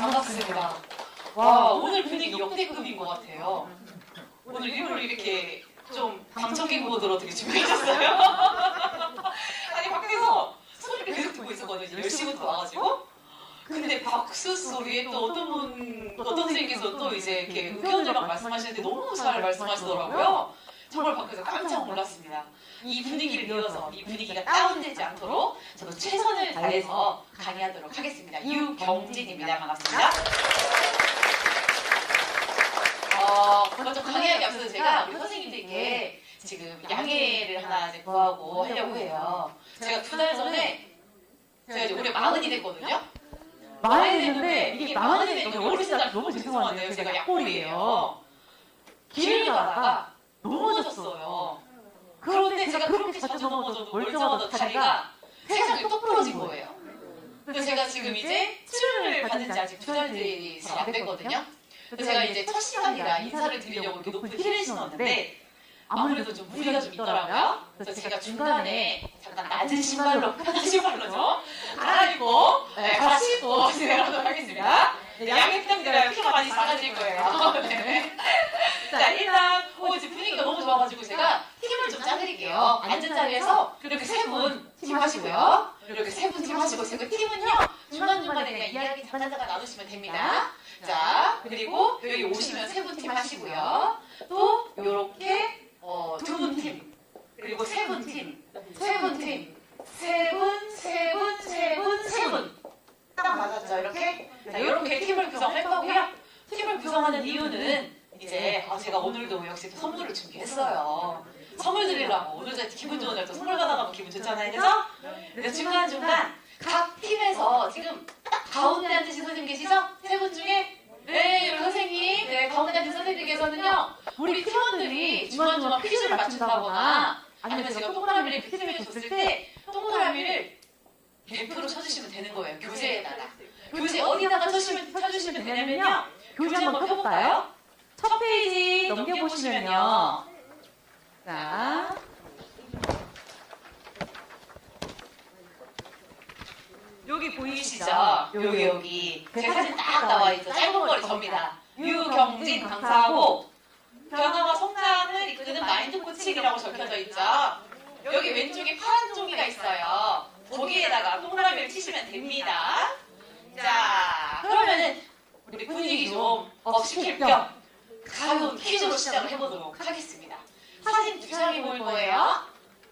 반갑습니다. 와, 오늘 분위기 역대급인 것 같아요. 오늘 일부러 이렇게 좀 방청객 모드로 어떻게 준비하셨어요? 아니, 밖에서 소리를 계속 듣고 있었거든요. 10시부터 와가지고. 근데 박수 소리에 또 어떤 선생님께서 또 이제 이렇게 의견을 막 말씀하시는데 너무 잘 말씀하시더라고요. 정말 밖에서 깜짝 놀랐습니다. 이 분위기를 이어서 이 분위기가 다운되지 않도록 저도 최선을 다해서 강의하도록 하겠습니다. 유경진입니다. 반갑습니다. 먼저 강의하기 앞서서 제가 우리 선생님들께 지금 양해를 하나 이제 구하고 하려고 해요. 제가 2달 전에 제가 이제 올해 40이 됐거든요. 40이 됐는데 이게 40이 되니까 어르신들 너무 죄송한데요. 제가 약골이에요. 길을 가다가 넘어졌어요. 그런데 제가 그렇게 자주 넘어져도 멀쩡하던 다리가 세상에 또 부러진 거예요. 근데 제가 지금 이제 치료를 받은 지 아직 2달이 잘 안 됐거든요. 그래서 제가 이제 첫 시간이라 인사를 드리려고 이렇게 높은 힐을 신었는데 아무래도 좀 무리가 좀 있더라고요. 그래서 제가 중간에 잠깐 낮은 신발로, 편한 신발로 갈아입고, 갈아 신고 진행하도록 하겠습니다. 네, 양해 부탁드려요. 키가 많이 작아질 거예요. 네. 자, 일단 지금 분위기가 너무 좋아가지고 제가 팀을 좀 짜드릴게요. 앉은 자리에서 이렇게 3분 팀 하시고요. 이렇게 3분 팀 하시고, 그 팀은요 중간중간에 그냥 이야기 잠깐 나누시면 됩니다. 자, 그리고 여기 오시면 3분 팀 하시고요. 또 요렇게 2분 팀, 그리고 3분 팀, 3분 팀, 3분 딱 맞았죠? 이렇게? 자, 이렇게 팀을 구성할 거고요. 팀을 구성하는 이유는 이제 제가 오늘도 역시 또 선물을 준비했어요. 선물 드리려고 오늘 제가 기분 좋은 날 또 선물 받아가면 기분 좋잖아요, 그래서? 그래서 중간중간 각 팀에서 지금 딱 가운데 앉으신 선생님 계시죠? 3분 중에 네, 여러분 선생님, 네, 가운데 앉은 선생님께서는요, 우리 팀원들이 중간중간 퀴즈를 맞춘다거나 아니면 제가 동그라미를 비트를 줬을 때 동그라미를 100% 쳐주시면 되는 거예요. 교재에다가. 교재 어디다가 쳐주시면 되냐면요. 교재 한번 펴볼까요? 첫 페이지 넘겨보시면요. 자. 여기 보이시죠? 여기. 제 사진 딱 나와 있죠. 짧은 머리 접니다. 유경진 강사하고 변화와 성장을 이끄는 마인드 코칭이라고 적혀져 있죠. 여기 왼쪽에 파란 종이가 있어요. 거기에다가 동그라미를 치시면 됩니다. 자, 그러면은 우리 분위기 좀 업시킬 겸 가벼운 퀴즈로 시작을 해보도록 하겠습니다. 사진 2장이 보일 거예요.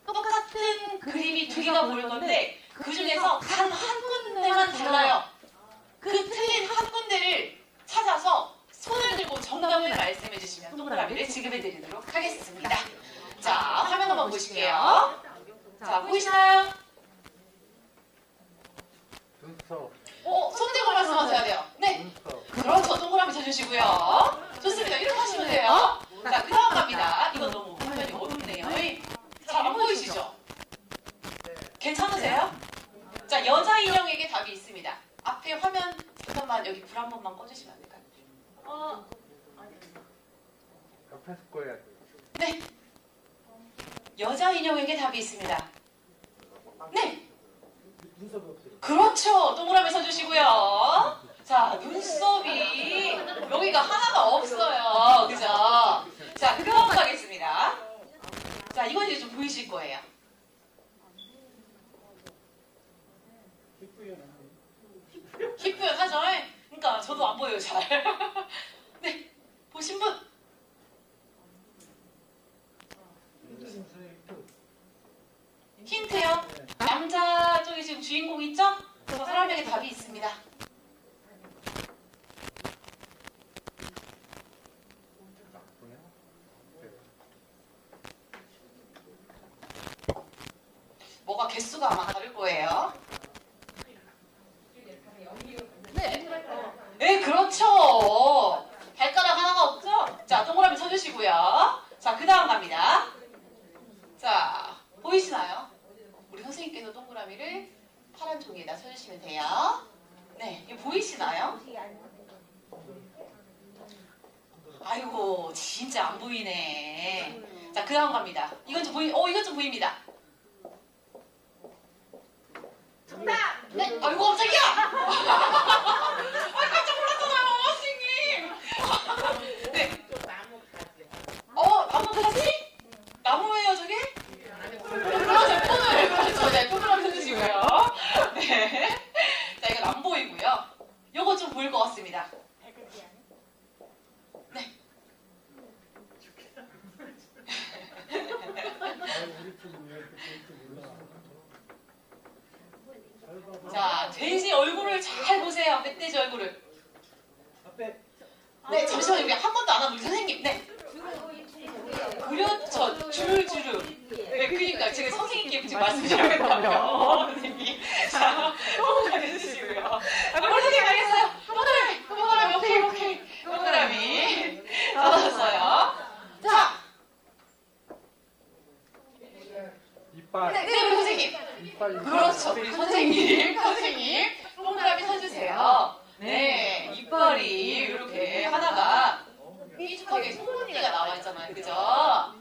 똑같은 그림이 2개가 보일 건데 그 중에서 단 한 군데만 달라요. 그 틀린 한 군데를 찾아서 손을 들고 정답을 말씀해 주시면 동그라미를 지급해 드리도록 하겠습니다. 자, 화면 한번 보실게요. 자, 보이시나요? 손 대고 말씀하셔야 돼요. 네. 그렇죠. 동그라미 쳐주시고요. 좋습니다. 이렇게 하시면 돼요. 자, 그 다음 갑니다. 이거 너무 화면이 어둡네요. 잘 안 보이시죠? 괜찮으세요? 자, 여자 인형에게 답이 있습니다. 앞에 화면 잠깐만 여기 불 한 번만 꺼주시면 안 될까요? 옆에서 꺼야 돼. 네. 여자 인형에게 답이 있습니다. 네. 그렇죠. 동그라미 써주시고요. 자, 눈썹이 여기가 하나가 없어요. 그죠? 자, 그 다음 가겠습니다. 자, 이건 이제 좀 보이실 거예요. 희뿌연하죠? 그러니까 저도 안 보여요, 잘. 네, 보신 분? 힌트요? 남자 쪽에 지금 주인공 있죠? 저 사람에게 답이 있습니다. 뭐가 개수가 아마 다를 거예요. 네, 그렇죠. 발가락 하나가 없죠? 자, 동그라미 쳐주시고요. 자, 그 다음 갑니다. 자, 보이시나요? 우리 선생님께서 동그라미를 파란 종이에다 쳐주시면 돼요. 네, 이거 보이시나요? 아이고, 진짜 안 보이네. 자, 그 다음 갑니다. 이건 좀 이건 좀 보입니다. 정답! 네? 아이고, 깜짝이야! 아, 깜짝 놀랐어! 보이시죠? 요거 좀 보일 것 같습니다. 네. 자, 돼지 얼굴을 잘 보세요. 멧돼지 얼굴을. 네, 잠시만요. 여기 한 번도 안 하고 우리 선생님. 네. 그렇죠. 주르주르. 네, 그러니까 제가 선생님께 지금 말씀드려야겠다고요. 선생님. 자, 동그라미 해주시고요. 선생님 알겠어요. 동그라미. 오케이. 동그라미. 잡았어요. 자. 이빨. 네, 우리 선생님. 이빨. 그렇죠. 우리 선생님. 동그라미 쳐주세요. 네, 이빨이 이렇게 하나가 삐죽하게 송곳니가 나와 있잖아요. 그죠?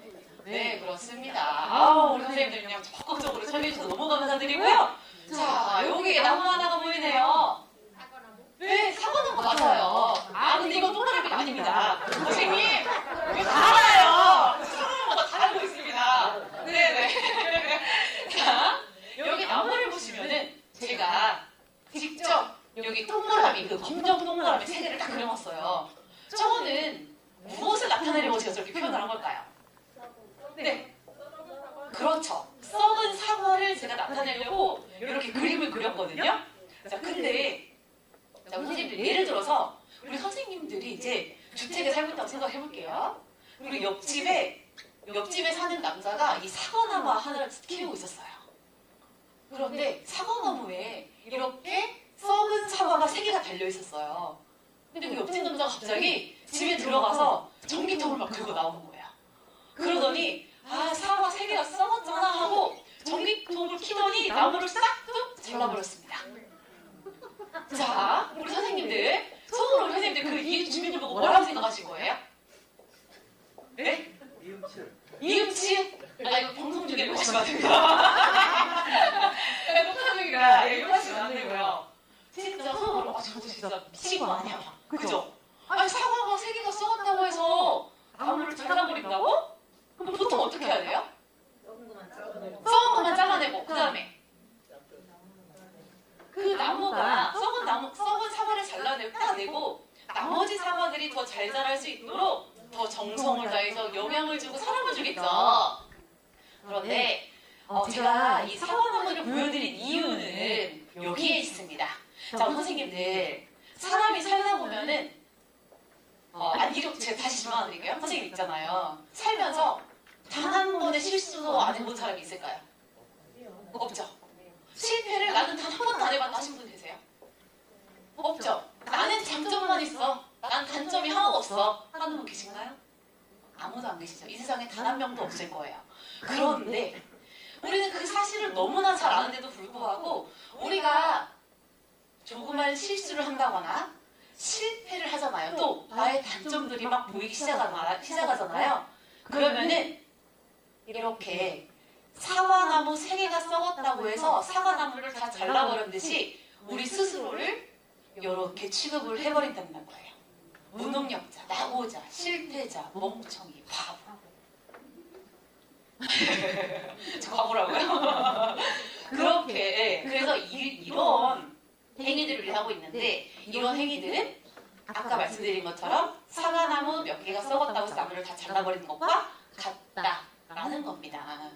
네, 그렇습니다. 아우, 우리 선생님들 그냥 적극적으로 설명해주셔서 너무 감사드리고요. 자, 여기 나무 하나가 보이네요. 네, 사과나무 맞아요. 아, 근데 이건 동그라미가 아닙니다. 선생님, 이거 다 알아요. 사과나무가 다 알고 있습니다. 네네. 자, 여기 나무를 보시면은 제가 직접 여기 동그라미, 그 검정 동그라미 세 개를 딱 그려놨어요. 저거는 무엇을 나타내려고 제가 저렇게 표현을 한 걸까요? 네. 그렇죠. 썩은 사과를 제가 나타내려고 이렇게 그림을 그렸거든요. 자, 근데, 자, 우리 선생님들 예를 들어서 우리 선생님들이 이제 주택에 살고 있다고 생각해 볼게요. 그리고 옆집에 사는 남자가 이 사과나무 하나를 키우고 있었어요. 그런데 사과나무에 이렇게 썩은 사과가 3개가 달려 있었어요. 근데 그 옆집 남자가 갑자기 집에 들어가서 전기통을 막 들고 나오는 거예요. 그러더니 아, 사과 3개가 썩었잖아 하고 전기통을 켜더니 나무를 싹둑 잘라버렸습니다. 자, 우리 선생님들, 속으로 우리 선생님들 그 이 주민들 보고 뭐라고 생각하신 거예요? 네? 이음치? 아, 이거 방송 중에 욕하시면 안 됩니다. 녹화 중이라 욕하시면 안 되고요. 진짜 속으로, 아, 저도 진짜 미친 거 아니야. 그죠? 아니, 사과가 3개가 썩었다고 해서 나무를 잘라버린다고? 그럼 보통 어떻게 해야 돼요? 썩은 것만 잘라내고, 그 다음에 그 나무가 썩은 사과를 따내고 나머지 사과들이 더 잘 자랄 수 있도록 더 정성을 다해서 영양을 주고 사랑을 주겠죠. 그런데 제가 이 사과나무를 보여드린 이유는 여기에 있습니다. 자, 선생님들, 사람이 살다 보면은 이렇게 제가 다시 질문드릴게요. 선생님 있잖아요. 살면서 단 한 번의 실수도 안 해본 사람이 있을까요? 없죠. 실패를 나는 단 한 번도 안 해봤다 하신 분 계세요? 없죠. 나는 장점만 있어. 난 단점이 하나도 없어. 하는 분 계신가요? 아무도 안 계시죠. 이 세상에 단 한 명도 없을 거예요. 그런데 우리는 그 사실을 너무나 잘 아는데도 불구하고 우리가 조그만 실수를 한다거나 실패를 하잖아요. 또 나의 단점들이 막 보이기 시작하잖아요. 그러면은 이렇게 사과나무 3개가 썩었다고 해서 사과나무를 다 잘라버렸듯이 우리 스스로를 이렇게 취급을 해버린다는 거예요. 무능력자, 낙오자, 실패자, 멍청이, 바보. 저 바보라고요? 그렇게 그래서 이런 행위들을 하고 있는데 이런 행위들은 아까 말씀드린 것처럼 사과나무 몇 개가 썩었다고 해서 나무를 다 잘라버리는 것과 같다라는 겁니다.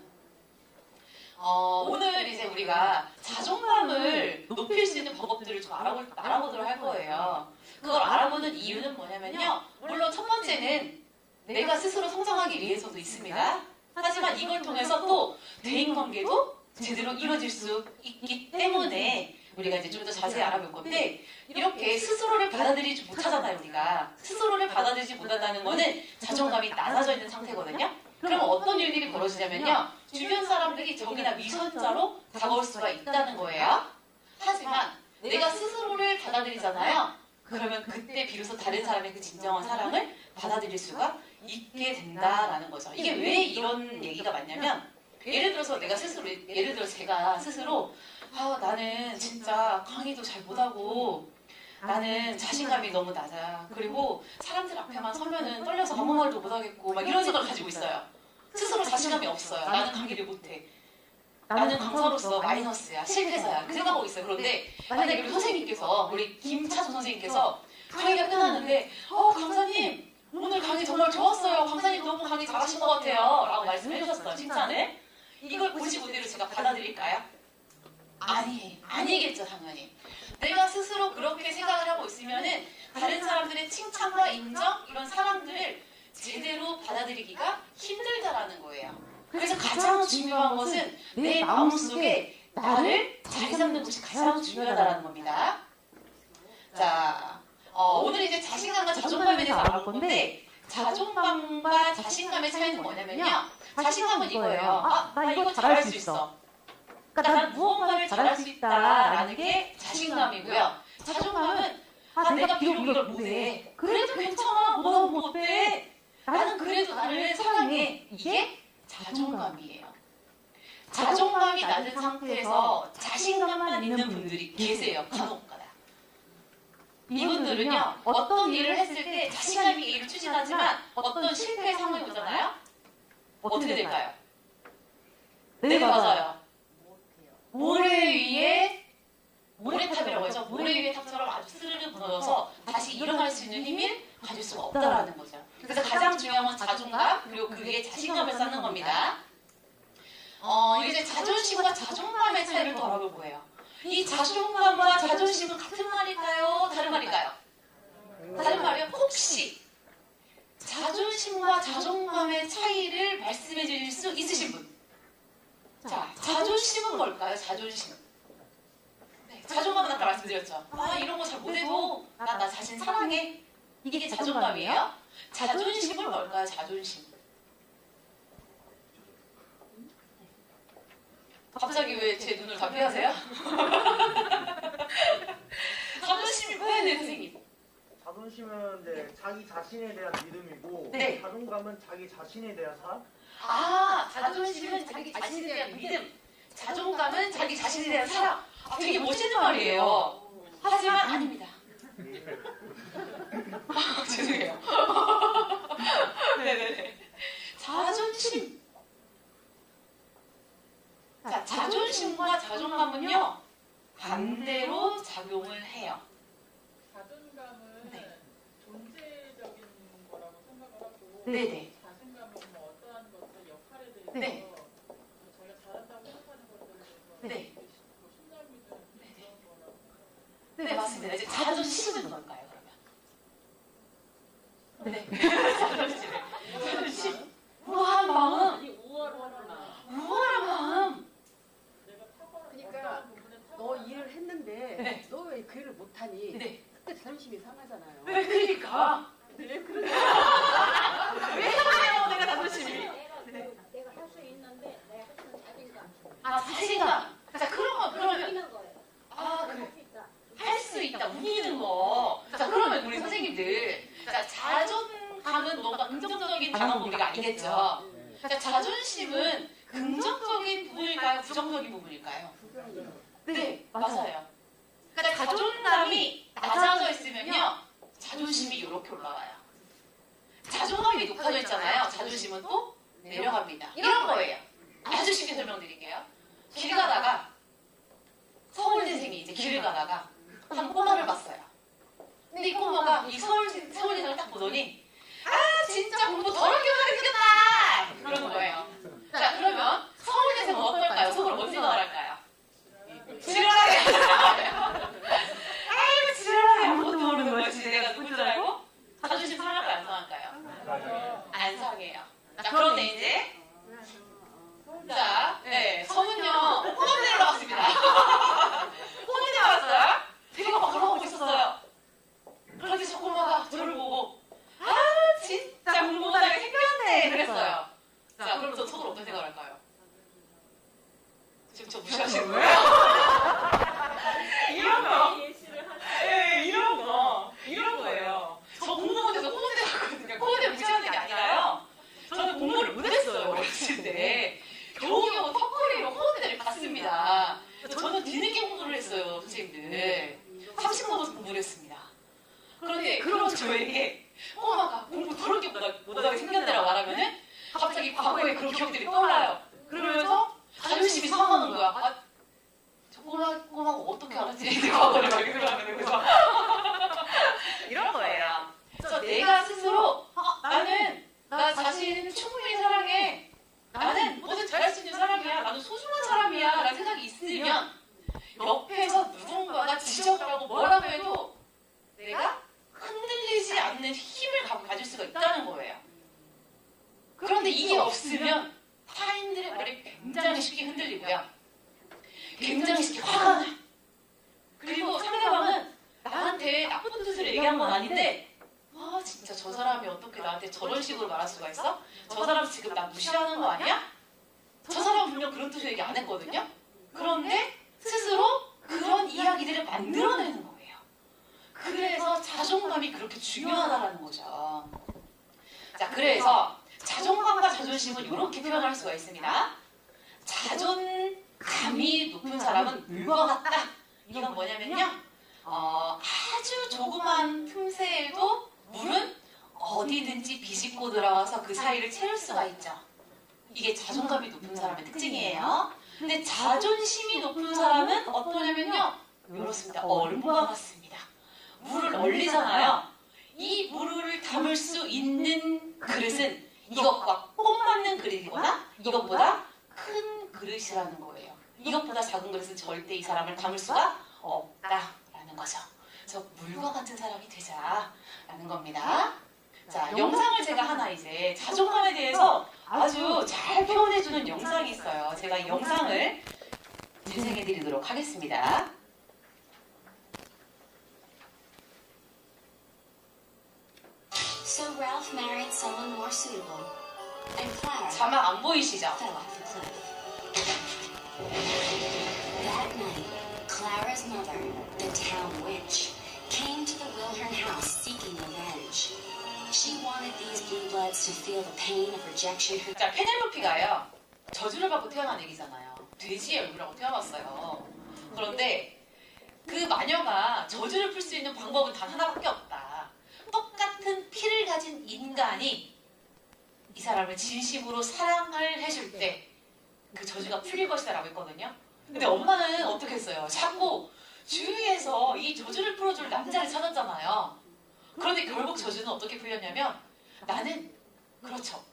오늘 이제 우리가 자존감을 높일 수 있는 방법들을 좀 알아보도록 할 거예요. 그걸 알아보는 이유는 뭐냐면요. 물론 첫 번째는 내가 스스로 성장하기 위해서도 있습니다. 하지만 이걸 통해서 또 대인관계도 제대로 이루어질 수 있기 때문에 우리가 이제 좀 더 자세히 알아볼 건데 이렇게 스스로를 받아들이지 못하잖아요. 우리가 스스로를 받아들이지 못한다는 거는 자존감이 낮아져 있는 상태거든요. 그럼 어떤 일들이 벌어지냐면요. 주변 사람들이 적이나 위선자로 다가올 수가 있다는 거예요. 하지만 내가 스스로를 받아들이잖아요. 그러면 그때 비로소 다른 사람의 그 진정한 사랑을 받아들일 수가 있게 된다라는 거죠. 이게 왜 이런 얘기가 많냐면 예를 들어서 제가 스스로 나는 진짜 강의도 잘 못하고 나는 자신감이 너무 낮아. 그리고 사람들 앞에만 서면은 떨려서 아무 말도 못하겠고 막 이런 생각을 가지고 있어요. 스스로 자신감이 없어요. 나는 강의를 못해. 나는 강사로서 마이너스야, 실패자야 그 생각하고 있어요. 그런데 만약에 우리 선생님께서, 우리 김차수 선생님께서 강의가 끝났는데 강사님 오늘 강의 정말 좋았어요. 강사님 너무 강의 잘하신 것 같아요 라고 말씀해 주셨어요. 칭찬을. 이걸 보시고 그대로 제가 받아들일까요? 아니겠죠 당연히. 내가 스스로 그렇게 생각을 하고 있으면은 다른 사람들의 칭찬과 인정 이런 사람들을 제대로 받아들이기가 힘들다라는 거예요. 그래서 가장 중요한 것은 내 마음속에 나를 자리 잡는 것이 가장 중요하다는 겁니다. 자, 오늘 이제 자신감과 자존감에 대해서 알아볼 건데 자존감과 자신감의 차이는 뭐냐면요. 자신감은 이거예요. 나 이거 잘할 수 있어. 그러니까 난 무언가를 잘할 수 있다라는 게 자신감이고요. 자존감은 내가 비록 이걸 못해. 그래도 괜찮아. 너무 못해. 나는 그래도 나를 사랑해. 이게 자존감이에요. 자존감이 낮은 상태에서 자신감만 있는 분들이 계세요. 간혹가다. 이분들은요. 어떤 일을 했을 때 자신감 있게 일을 추진하지만 어떤 실패의 상황이 오잖아요. 어떻게 될까요? 네, 맞아요. 모래 위에 모래탑이라고 해서 모래 위에 탑처럼 아주 스르르 무너져서 다시 일어날 수 있는 힘을 가질 수가 없다라는 거죠. 그래서 가장 중요한 건 자존감 그리고 그 위에 자신감을 쌓는 겁니다. 이제 자존심과 자존감의 차이를 또 알아볼 거예요. 이 자존감과 자존심은 같은 말일까요? 다른 말일까요? 다른 말이요? 혹시 자존심과 자존감의 차이를 말씀해 주실 수 있으신 분? 자, 자존심은 뭘까요? 자존심. 네, 자존감은 아까 말씀드렸죠. 이런 거 잘 못해도 나 자신 사랑해. 이게 자존감이에요. 자존심은 뭘까요? 자존심. 갑자기 왜 제 눈을 다 피하세요? 자존심이 뭐예요, 선생님? 자존심은 이제 자기 자신에 대한 믿음이고 네. 자존감은 자기 자신에 대한 사랑. 자존심은 자기 자신에 대한 믿음, 자존감은 자기 자신에 대한 사랑. 되게 멋있는 말이에요. 하지만 아닙니다. 죄송해요. 네네네. 자존심. 자, 자존심과 자존감은요 반대로 작용을 해요. 자존감은 네. 존재적인 거라고 생각을 하고 네네. 자신감은 뭐 어떠한 것들 역할에 대해서 네. 자기가 잘한다고 생각하는 것들에 대해서 네. 뭐 신념이든 네네. 그런 거라고 네, 맞습니다. 이제 자존심은 뭘까요, 그러면? 네. 자존심. 우아한 마음. 이 우월한 마음 우아한 마음. 내가 타고난 그러니까 어떠한 부분에 너 타고난 일을 했는데 네. 너 왜 그 일을 못하니? 네. 그때 자존심이 상하잖아요. 왜 그러니까? 왜 그러냐? 왜 상하냐고 내가 자존심이. 내가 할 수 있는데 내가 할 수 있는 자신감 자신감. 자, 그러면 있는 거예요. 그래. 할 수 있다. 할 수 있다, 우기는 거. 자, 그러면 우리 선생님들, 자, 자존감은 뭔가 긍정적인 단어 우리가 알겠죠? 자, 자존심은 긍정적인 부분일까요? 부정적인 부분일까요? 네, 맞아요. 그러니까 자존감이 낮아져 있으면요, 자존심이 이렇게 올라와요. 자존감이 높아져 있잖아요. 자존심은 또 내려갑니다. 이런 거예요. 아주 쉽게 설명드릴게요. 길 가다가 서울대생이 이제 길을 가다가 한 꼬마를 봤어요. 근데 이 꼬마가 이 서울대생을 딱 보더니 진짜 공부 더럽게 못하게 생겼다! 그러는 거예요. 자, 그러면 서울대생은 어떨까요? 속으로 뭔 생각을 할까요? 지랄하게 아이고 지랄하게 아무것도 모르는 거지. 내가 누군 줄 알고? 자존심 상할까요? 안 상할까요? 안 상해요. 자, 그런데 이제 자, 네, 저는요 홍대로 나왔습니다. 홍대 나왔어요? 배가 막 올라오고 있었어요. 그런데 저 꼬마가 저를 보고 진짜 공부 못하게 생겼네 그랬어요. 자, 그럼 저 속으로 어떤 생각을 할까요? 지금 저 무시하시는 거예요? 이런 거. 예시를 하시 네, 이런 거예요. 저 공부 못해서 홍대 갔거든요. 홍대 무시하는 게 아니라요. 저는 공부를 못했어요 어렸을 때. 겨우겨우 턱걸이로 홍대를 갔습니다. 저는 뒤늦게 공부를 했어요, 선생님들. 30 넘어서 공부를 했습니다. 그런데 그런 저에게 꼬마가 공부 더럽게 못하게 생겼다라고 말하면은 갑자기 과거의 그런 기억들이 떠올라요. 그러면서 자존심이 상하는 거리 막 이렇게 들어가는 거죠. 이런 거예요. 그래서 내가 스스로 나는 나 자신을 충분히 사랑해. 나는 뭐든 잘할 수 있는 사람이야. 나는 소중한 사람이야. 라는 생각이 있으면 옆에서 누군가가 지적하고 뭐라고 해도 내가 흔들리지 않는 힘을 가질 수가 있다는 거예요. 그런데 이게 없으면 타인들의 말이 굉장히 쉽게 흔들리고요. 굉장히 쉽게 화가 나. 그리고 상대방은 나한테 나쁜 뜻으로 얘기한 건 아닌데 아 진짜 저 사람이 어떻게 나한테 저런 식으로 말할 수가 있어? 저 사람 지금 나 무시하는 거 아니야? 저 사람 분명 그런 뜻으로 얘기 안 했거든요? 그런데 스스로 그런 이야기들을 만들어내는 거예요. 그래서 자존감이 그렇게 중요하다는 거죠. 자, 그래서 자존감과 자존심은 이렇게 표현할 수가 있습니다. 자존감이 높은 사람은 물과 같다. 이건 뭐냐면요. 아주 조그만 틈새에도 물은 어디든지 비집고 들어와서 그 사이를 채울 수가 있죠. 이게 자존감이 높은 사람의 특징이에요. 근데 자존심이 높은 사람은 어떠냐면요. 이렇습니다. 얼음과 같습니다. 물을 얼리잖아요. 이 물을 담을 수 있는 그릇은 이것과 꼭 맞는 그릇이거나 이것보다 큰 그릇이라는 거예요. 이것보다 작은 그릇은 절대 이 사람을 담을 수가 없다라는 거죠. 그래서 물과 같은 사람이 되자라는 겁니다. 자, 영상을 제가 하나 이제 자존감에 대해서 아주 잘 표현해주는 영상이 있어요. 제가 이 영상을 재생해드리도록 하겠습니다. So Ralph married someone more suitable, and Clara 자막 안 보이시죠? fell off the cliff. That night, Clara's mother, the town witch, came to the Wilhern house seeking revenge. She wanted these blue bloods to feel the pain of rejection. 자, 페넬로피가요. 저주를 받고 태어난 얘기잖아요. 돼지의 얼굴하고 태어났어요. 그런데 그 마녀가 저주를 풀 수 있는 방법은 단 하나밖에 없다. 똑같은 피를 가진 인간이 이 사람을 진심으로 사랑을 해줄 때 그 저주가 풀릴 것이다 라고 했거든요. 근데 엄마는 어떻게 했어요? 자꾸 주위에서 이 저주를 풀어줄 남자를 찾았잖아요. 그런데 결국 저주는 어떻게 풀렸냐면 나는 그렇죠.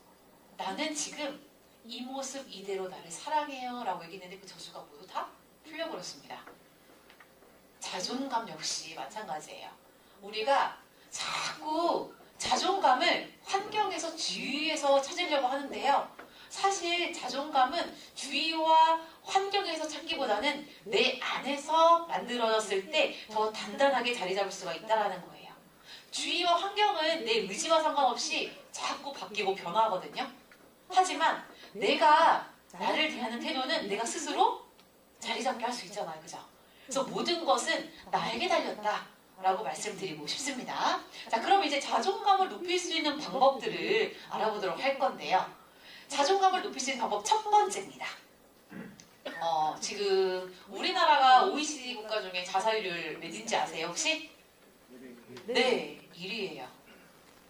나는 지금 이 모습 이대로 나를 사랑해요 라고 얘기했는데 그 저주가 모두 다 풀려버렸습니다. 자존감 역시 마찬가지예요. 우리가 자꾸 자존감을 환경에서 주위에서 찾으려고 하는데요. 사실 자존감은 주위와 환경에서 찾기보다는 내 안에서 만들어졌을 때 더 단단하게 자리 잡을 수가 있다는 거예요. 주위와 환경은 내 의지와 상관없이 자꾸 바뀌고 변화하거든요. 하지만 내가 나를 대하는 태도는 내가 스스로 자리 잡게 할 수 있잖아요. 그죠? 그래서 모든 것은 나에게 달렸다 라고 말씀드리고 싶습니다. 자, 그럼 이제 자존감을 높일 수 있는 방법들을 알아보도록 할 건데요. 자존감을 높일 수 있는 방법 첫 번째입니다. 지금 우리나라가 OECD 국가 중에 자살률 몇인지 아세요 혹시? 네, 1위예요.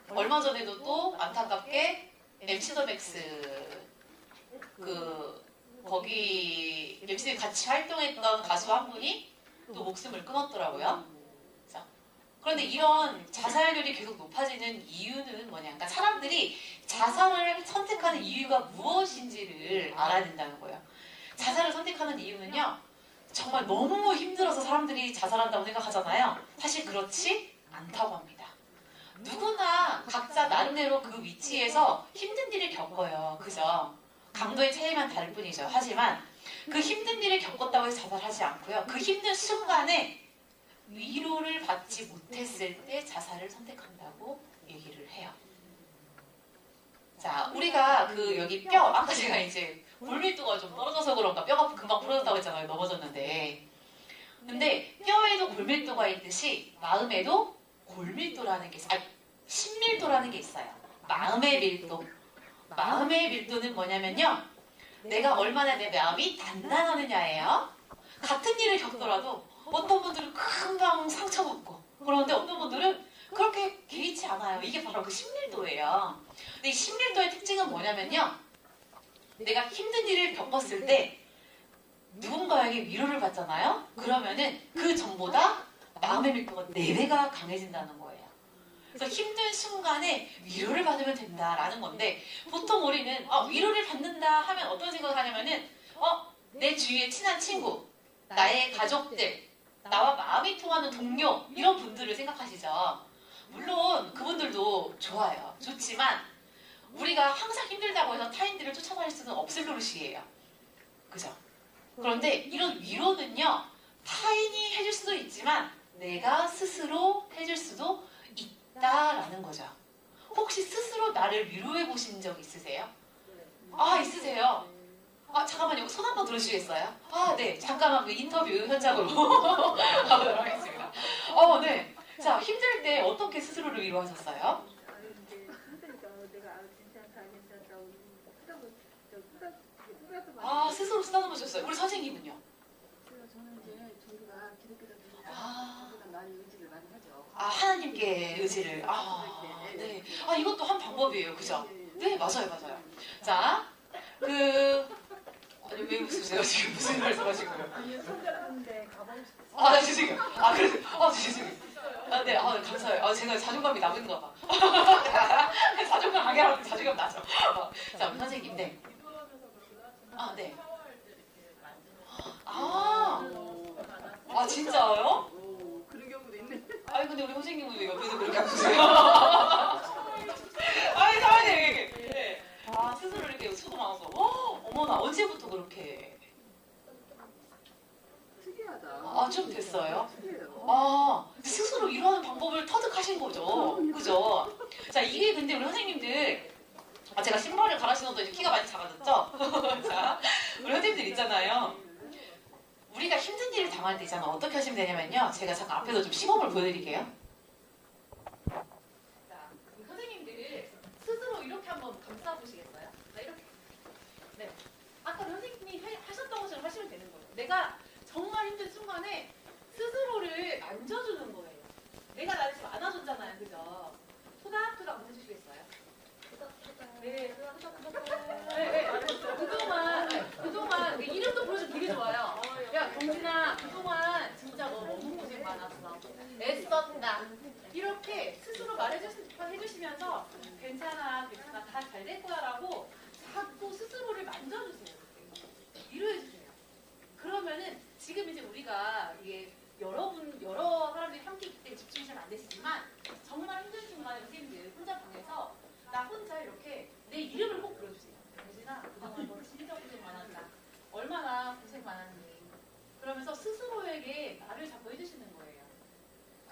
얼마 전에도 또 안타깝게 MC 더 맥스 거기 MC에 같이 활동했던 가수 한 분이 또 목숨을 끊었더라고요. 그런데 이런 자살률이 계속 높아지는 이유는 뭐냐? 그러니까 사람들이 자살을 선택하는 이유가 무엇인지를 알아야 된다는 거예요. 자살을 선택하는 이유는요, 정말 너무 힘들어서 사람들이 자살한다고 생각하잖아요. 사실 그렇지 않다고 합니다. 누구나 각자 나름대로 그 위치에서 힘든 일을 겪어요. 그죠? 강도의 차이만 다를 뿐이죠. 하지만 그 힘든 일을 겪었다고 해서 자살하지 않고요. 그 힘든 순간에 위로를 받지 못했을 때 자살을 선택한다고 얘기를 해요. 자, 우리가 여기 뼈, 아까 제가 이제 골밀도가 좀 떨어져서 그런가 뼈가 금방 부러졌다고 했잖아요. 넘어졌는데. 근데 뼈에도 골밀도가 있듯이 마음에도 골밀도라는 게 있어요. 신밀도라는 게 있어요. 마음의 밀도. 마음의 밀도는 뭐냐면요. 내가 얼마나 내 마음이 단단하느냐예요. 같은 일을 겪더라도 어떤 분들은 금방 상처받고 그런데 어떤 분들은 그렇게 개의치 않아요. 이게 바로 그 신밀도예요. 근데 이 신밀도의 특징은 뭐냐면요. 내가 힘든 일을 겪었을 때 누군가에게 위로를 받잖아요? 그러면은 그 전보다 마음의 밀도가 4배가 강해진다는 거예요. 그래서 힘든 순간에 위로를 받으면 된다라는 건데 보통 우리는 위로를 받는다 하면 어떤 생각을 하냐면은 내 주위의 친한 친구, 나의 가족들, 나와 마음이 통하는 동료 이런 분들을 생각하시죠. 물론 그분들도 좋아요. 좋지만 우리가 항상 힘들다고 해서 타인들을 쫓아다닐 수는 없을 노릇이에요. 그죠? 그런데 이런 위로는요. 타인이 해줄 수도 있지만 내가 스스로 해줄 수도 있다라는 거죠. 혹시 스스로 나를 위로해 보신 적 있으세요? 있으세요? 잠깐만요. 손 한번 들어주시겠어요? 네. 잠깐만 그 인터뷰 현장으로 가보도록 하겠습니다. 네. 자, 힘들 때 어떻게 스스로를 위로하셨어요? 스스로 쓰다듬어 보셨어요. 우리 선생님은요? 저는 이제 저희가 기독교다 아. 보니까 많이 의지를 많이 하죠. 하나님께 의지를. 네. 이것도 한 방법이에요. 그죠? 네, 맞아요. 자, 아니, 왜 웃으세요? 지금 무슨 말씀 하시고요? 아니 손잡는데 가방 네, 죄송해요. 그래서, 죄송해요. 네, 감사해요. 제가 자존감이 나쁜가 봐. 자존감 강해라고 자존감 나죠. 자, 우리 선생님, 네. 기도하면서 그러구나. 네. 샤워할 때 이렇게 만져서 진짜요? 그런 경우도 있네. 근데 우리 선생님은 왜 옆에서 그렇게 아프세요? 사연이 네. 스스로 이렇게 수도 많아서. 어머나, 언제부터 그렇게. 특이하다. 좀 됐어요? 특이해요. 스스로 이러는 방법을 터득하신 거죠. 그죠? 자, 이게 근데 우리 선생님들, 제가 신발을 갈아 신어도 이제 키가 많이 작아졌죠? 자, 우리 선생님들 있잖아요. 우리가 힘든 일을 당할 때 있잖아. 어떻게 하시면 되냐면요. 제가 잠깐 앞에서 좀 시범을 보여드릴게요. 자, 우리 선생님들 스스로 이렇게 한번 감싸보시겠어요? 자, 이렇게. 네. 아까 선생님이 하셨던 것처럼 하시면 되는 거예요. 내가 정말 힘든 순간에 스스로를 만져주는 거예요. 내가 나를 지금 안아줬잖아요. 그죠? 토닥토닥 한번 해주시겠어요? 네. 그동안 이름도 부르시면 되게 좋아요. 야, 경진아, 그동안 진짜 너 너무 고생 많았어. 애썼다. 이렇게 스스로 해주시면서 괜찮아, 다 잘 될 거야 라고 자꾸 스스로를 만져주세요. 위로해주세요. 그러면은 지금 이제 우리가 이게 여러 사람들이 함께 있기 때문에 집중이 잘 안 되시지만 정말 힘든 순간에 선생님들 혼자 방에서 나 혼자 이렇게 내 이름을 꼭 불러주세요. 경진아, 그동안 너 진짜 고생 많았다. 얼마나 고생 많았니? 그러면서 스스로에게 말을 자꾸 해주시는 거예요.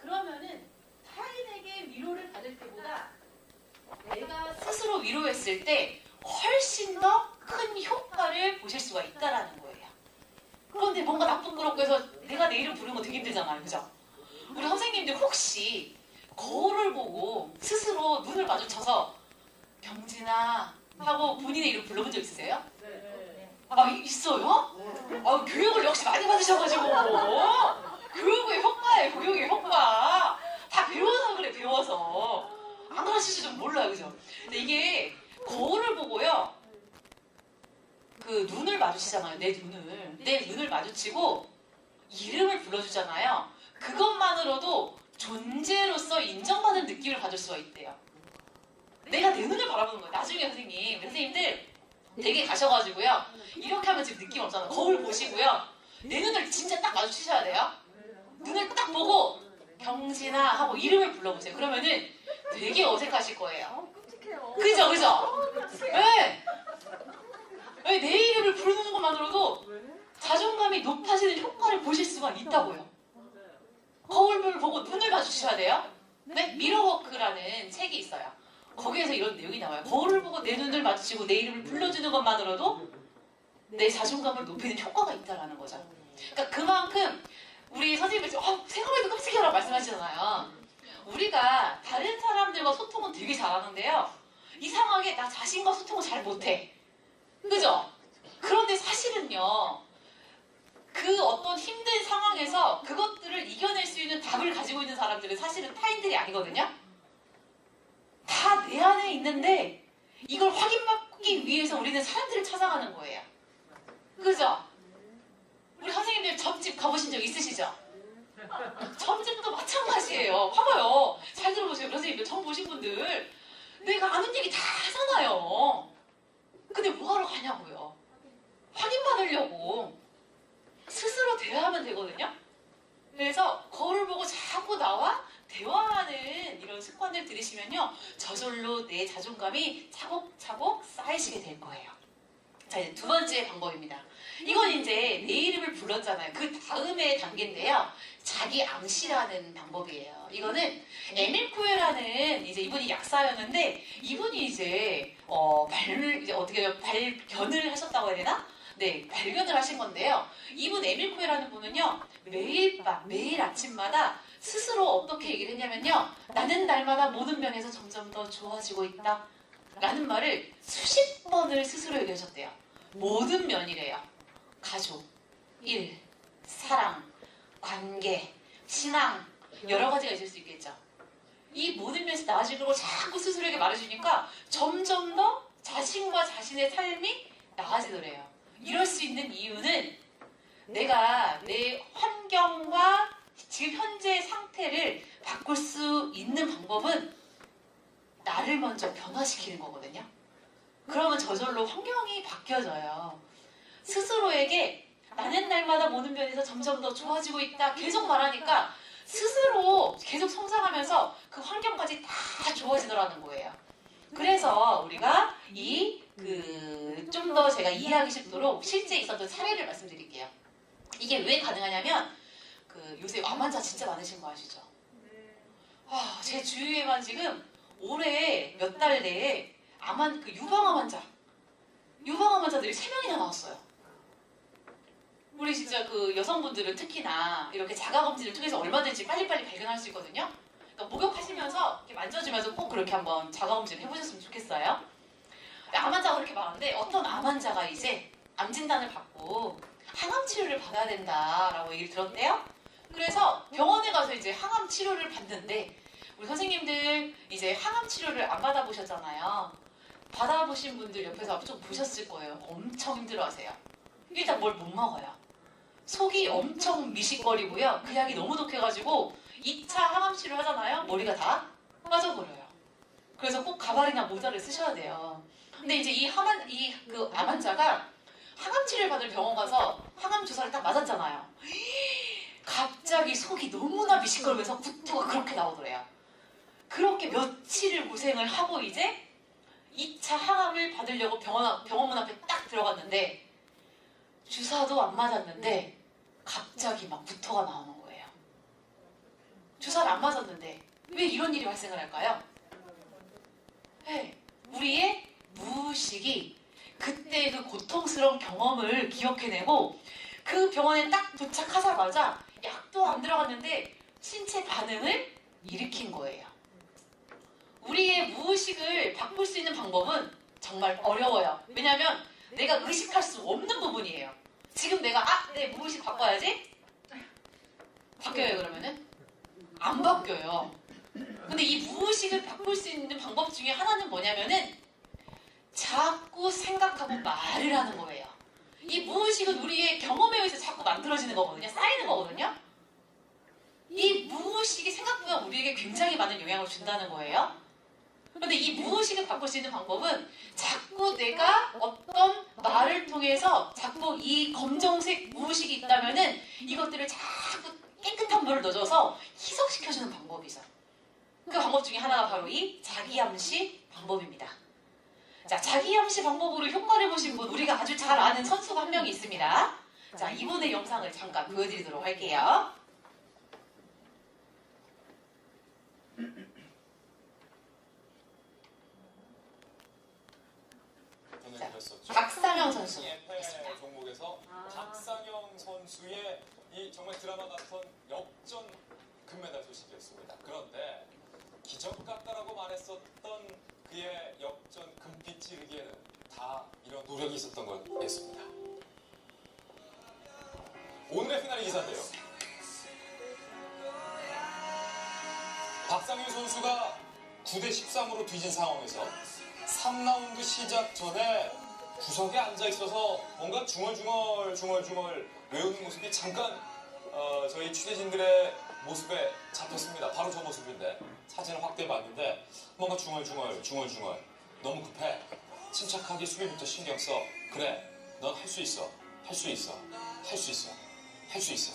그러면은 타인에게 위로를 받을 때보다 내가 스스로 위로했을 때 훨씬 더 큰 효과를 보실 수가 있다라는 거예요. 그런데 뭔가 나쁘고 해서 내가 내 이름 부르는 거 되게 힘들잖아요. 그죠? 우리 선생님들 혹시 거울을 보고 스스로 눈을 마주쳐서 경진아 하고 본인의 이름 불러본 적 있으세요? 있어요? 교육을 역시 많이 받으셔가지고 교육의 효과예요. 교육의 효과. 다 배워서 그래. 배워서. 안 그러실지 좀 몰라요. 그죠? 근데 이게 거울을 보고요. 그 눈을 마주치잖아요. 내 눈을 마주치고 이름을 불러주잖아요. 그것만으로도 존재로서 인정받는 느낌을 받을 수가 있대요. 내가 내 눈을 바라보는 거예요. 나중에 선생님들 댁에 가셔가지고요. 이렇게 하면 지금 느낌 없잖아요. 거울 보시고요. 내 눈을 진짜 딱 마주치셔야 돼요. 눈을 딱 보고 경진아 하고 이름을 불러보세요. 그러면은 되게 어색하실 거예요. 그죠? 네. 내 이름을 부르는 것만으로도 자존감이 높아지는 효과를 보실 수가 있다고요. 거울을 보고 눈을 마주치셔야 돼요. 네? 미러워크라는 책이 있어요. 거기에서 이런 내용이 나와요. 거울을 보고 내 눈을 마주치고 내 이름을 불러주는 것만으로도 내 자존감을 높이는 효과가 있다는 거죠. 그러니까 그만큼 우리 선생님이 생각해도 끔찍해라고 말씀하시잖아요. 우리가 다른 사람들과 소통은 되게 잘하는데요. 이상하게 나 자신과 소통을 잘 못해. 그죠? 그런데 사실은요. 그 어떤 힘든 상황에서 그것들을 이겨낼 수 있는 답을 가지고 있는 사람들은 사실은 타인들이 아니거든요. 다 내 안에 있는데 이걸 확인받기 위해서 우리는 사람들을 찾아가는 거예요. 그죠? 우리 선생님들 점집 가보신 적 있으시죠? 점집도 마찬가지예요. 봐봐요. 잘 들어보세요. 선생님들 처음 보신 분들. 내가 아는 얘기 다 하잖아요. 근데 뭐하러 가냐고요. 확인받으려고. 스스로 대화하면 되거든요. 그래서 거울을 보고 자꾸 나와 대화하는 이런 습관들 들이시면요. 저절로 내 자존감이 차곡차곡 쌓이시게 될 거예요. 자, 이제 두 번째 방법입니다. 이건 이제 내 이름을 불렀잖아요. 그 다음의 단계인데요. 자기 암시라는 방법이에요. 이거는 에밀 쿠에라는 이제 이분이 약사였는데 이분이 이제 발견을 하셨다고 해야 되나? 네, 발견을 하신 건데요. 이분 에밀 쿠에라는 분은요. 매일 아침마다 스스로 어떻게 얘기를 했냐면요. 나는 날마다 모든 면에서 점점 더 좋아지고 있다. 라는 말을 수십 번을 스스로 얘기하셨대요. 모든 면이래요. 가족, 일, 사랑, 관계, 신앙 여러 가지가 있을 수 있겠죠. 이 모든 면에서 나아지려고 자꾸 스스로에게 말해주니까 점점 더 자신과 자신의 삶이 나아지더래요. 이럴 수 있는 이유는 내가 내 환경과 지금 현재의 상태를 바꿀 수 있는 방법은 나를 먼저 변화시키는 거거든요. 그러면 저절로 환경이 바뀌어져요. 스스로에게 나는 날마다 모든 면에서 점점 더 좋아지고 있다 계속 말하니까 스스로 계속 성장하면서 그 환경까지 다 좋아지더라는 거예요. 그래서 우리가 좀 더 제가 이해하기 쉽도록 실제 있었던 사례를 말씀드릴게요. 이게 왜 가능하냐면 요새 암 환자 진짜 많으신 거 아시죠? 제 주위에만 지금 올해 몇 달 내에 유방암 환자들이 3명이나 나왔어요. 우리 진짜 여성분들은 특히나 이렇게 자가검진을 통해서 얼마든지 빨리빨리 발견할 수 있거든요. 그러니까 목욕하시면서 이렇게 만져주면서 꼭 그렇게 한번 자가검진 해보셨으면 좋겠어요. 암 환자가 그렇게 많은데 어떤 암 환자가 이제 암 진단을 받고 항암 치료를 받아야 된다라고 얘기를 들었대요. 그래서 병원에 가서 이제 항암 치료를 받는데 우리 선생님들 이제 항암 치료를 안 받아보셨잖아요. 받아보신 분들 옆에서 좀 보셨을 거예요. 엄청 힘들어하세요. 일단 뭘 못 먹어요. 속이 엄청 미식거리고요. 그 약이 너무 독해가지고 2차 항암 치료 하잖아요. 머리가 다 빠져버려요. 그래서 꼭 가발이나 모자를 쓰셔야 돼요. 근데 이제 암 환자가 항암 치료를 받을 병원 가서 항암 주사를 딱 맞았잖아요. 갑자기 속이 너무나 미식거리면서 구토가 그렇게 나오더래요. 그렇게 며칠을 고생을 하고 이제 2차 항암을 받으려고 병원 문 앞에 딱 들어갔는데 주사도 안 맞았는데 갑자기 막 구토가 나오는 거예요. 주사를 안 맞았는데 왜 이런 일이 발생을 할까요? 우리의 무의식이 그때 그 고통스러운 경험을 기억해내고 그 병원에 딱 도착하자마자 약도 안 들어갔는데 신체 반응을 일으킨 거예요. 우리의 무의식을 바꿀 수 있는 방법은 정말 어려워요. 왜냐하면 내가 의식할 수 없는 부분이에요. 지금 내가 내 무의식 바꿔야지? 바뀌어요 그러면은? 안 바뀌어요. 근데 이 무의식을 바꿀 수 있는 방법 중에 하나는 뭐냐면은 자꾸 생각하고 말을 하는 거예요. 이 무의식은 우리의 경험에 의해서 자꾸 만들어지는 거거든요. 쌓이는 거거든요. 이 무의식이 생각보다 우리에게 굉장히 많은 영향을 준다는 거예요. 근데 이 무의식을 바꿀 수 있는 방법은 자꾸 내가 어떤 말을 통해서 자꾸 이 검정색 무의식이 있다면은 이것들을 자꾸 깨끗한 물을 넣어줘서 희석시켜주는 방법이죠. 그 방법 중에 하나가 바로 이 자기암시 방법입니다. 자, 자기암시 방법으로 효과를 보신 분, 우리가 아주 잘 아는 선수가 한 명이 있습니다. 자, 이분의 영상을 잠깐 보여드리도록 할게요. 박상영 선수. 예패 종목에서 박상영 선수의 이 정말 드라마 같은 역전 금메달 소식이었습니다. 그런데 기적 같다라고 말했었던 그의 역전 금빛 찌르기에는 다 이런 노력이 있었던 거였습니다. 오늘의 피날레 기사인데요. 박상영 선수가 9대 13으로 뒤진 상황에서 3라운드 시작 전에 구석에 앉아 있어서 뭔가 중얼중얼 외우는 모습이 잠깐 저희 취재진들의 모습에 잡혔습니다. 바로 저 모습인데 사진을 확대해 봤는데 뭔가 중얼중얼 너무 급해. 침착하게 수비부터 신경 써. 그래, 넌 할 수 있어. 할 수 있어. 할 수 있어. 할 수 있어.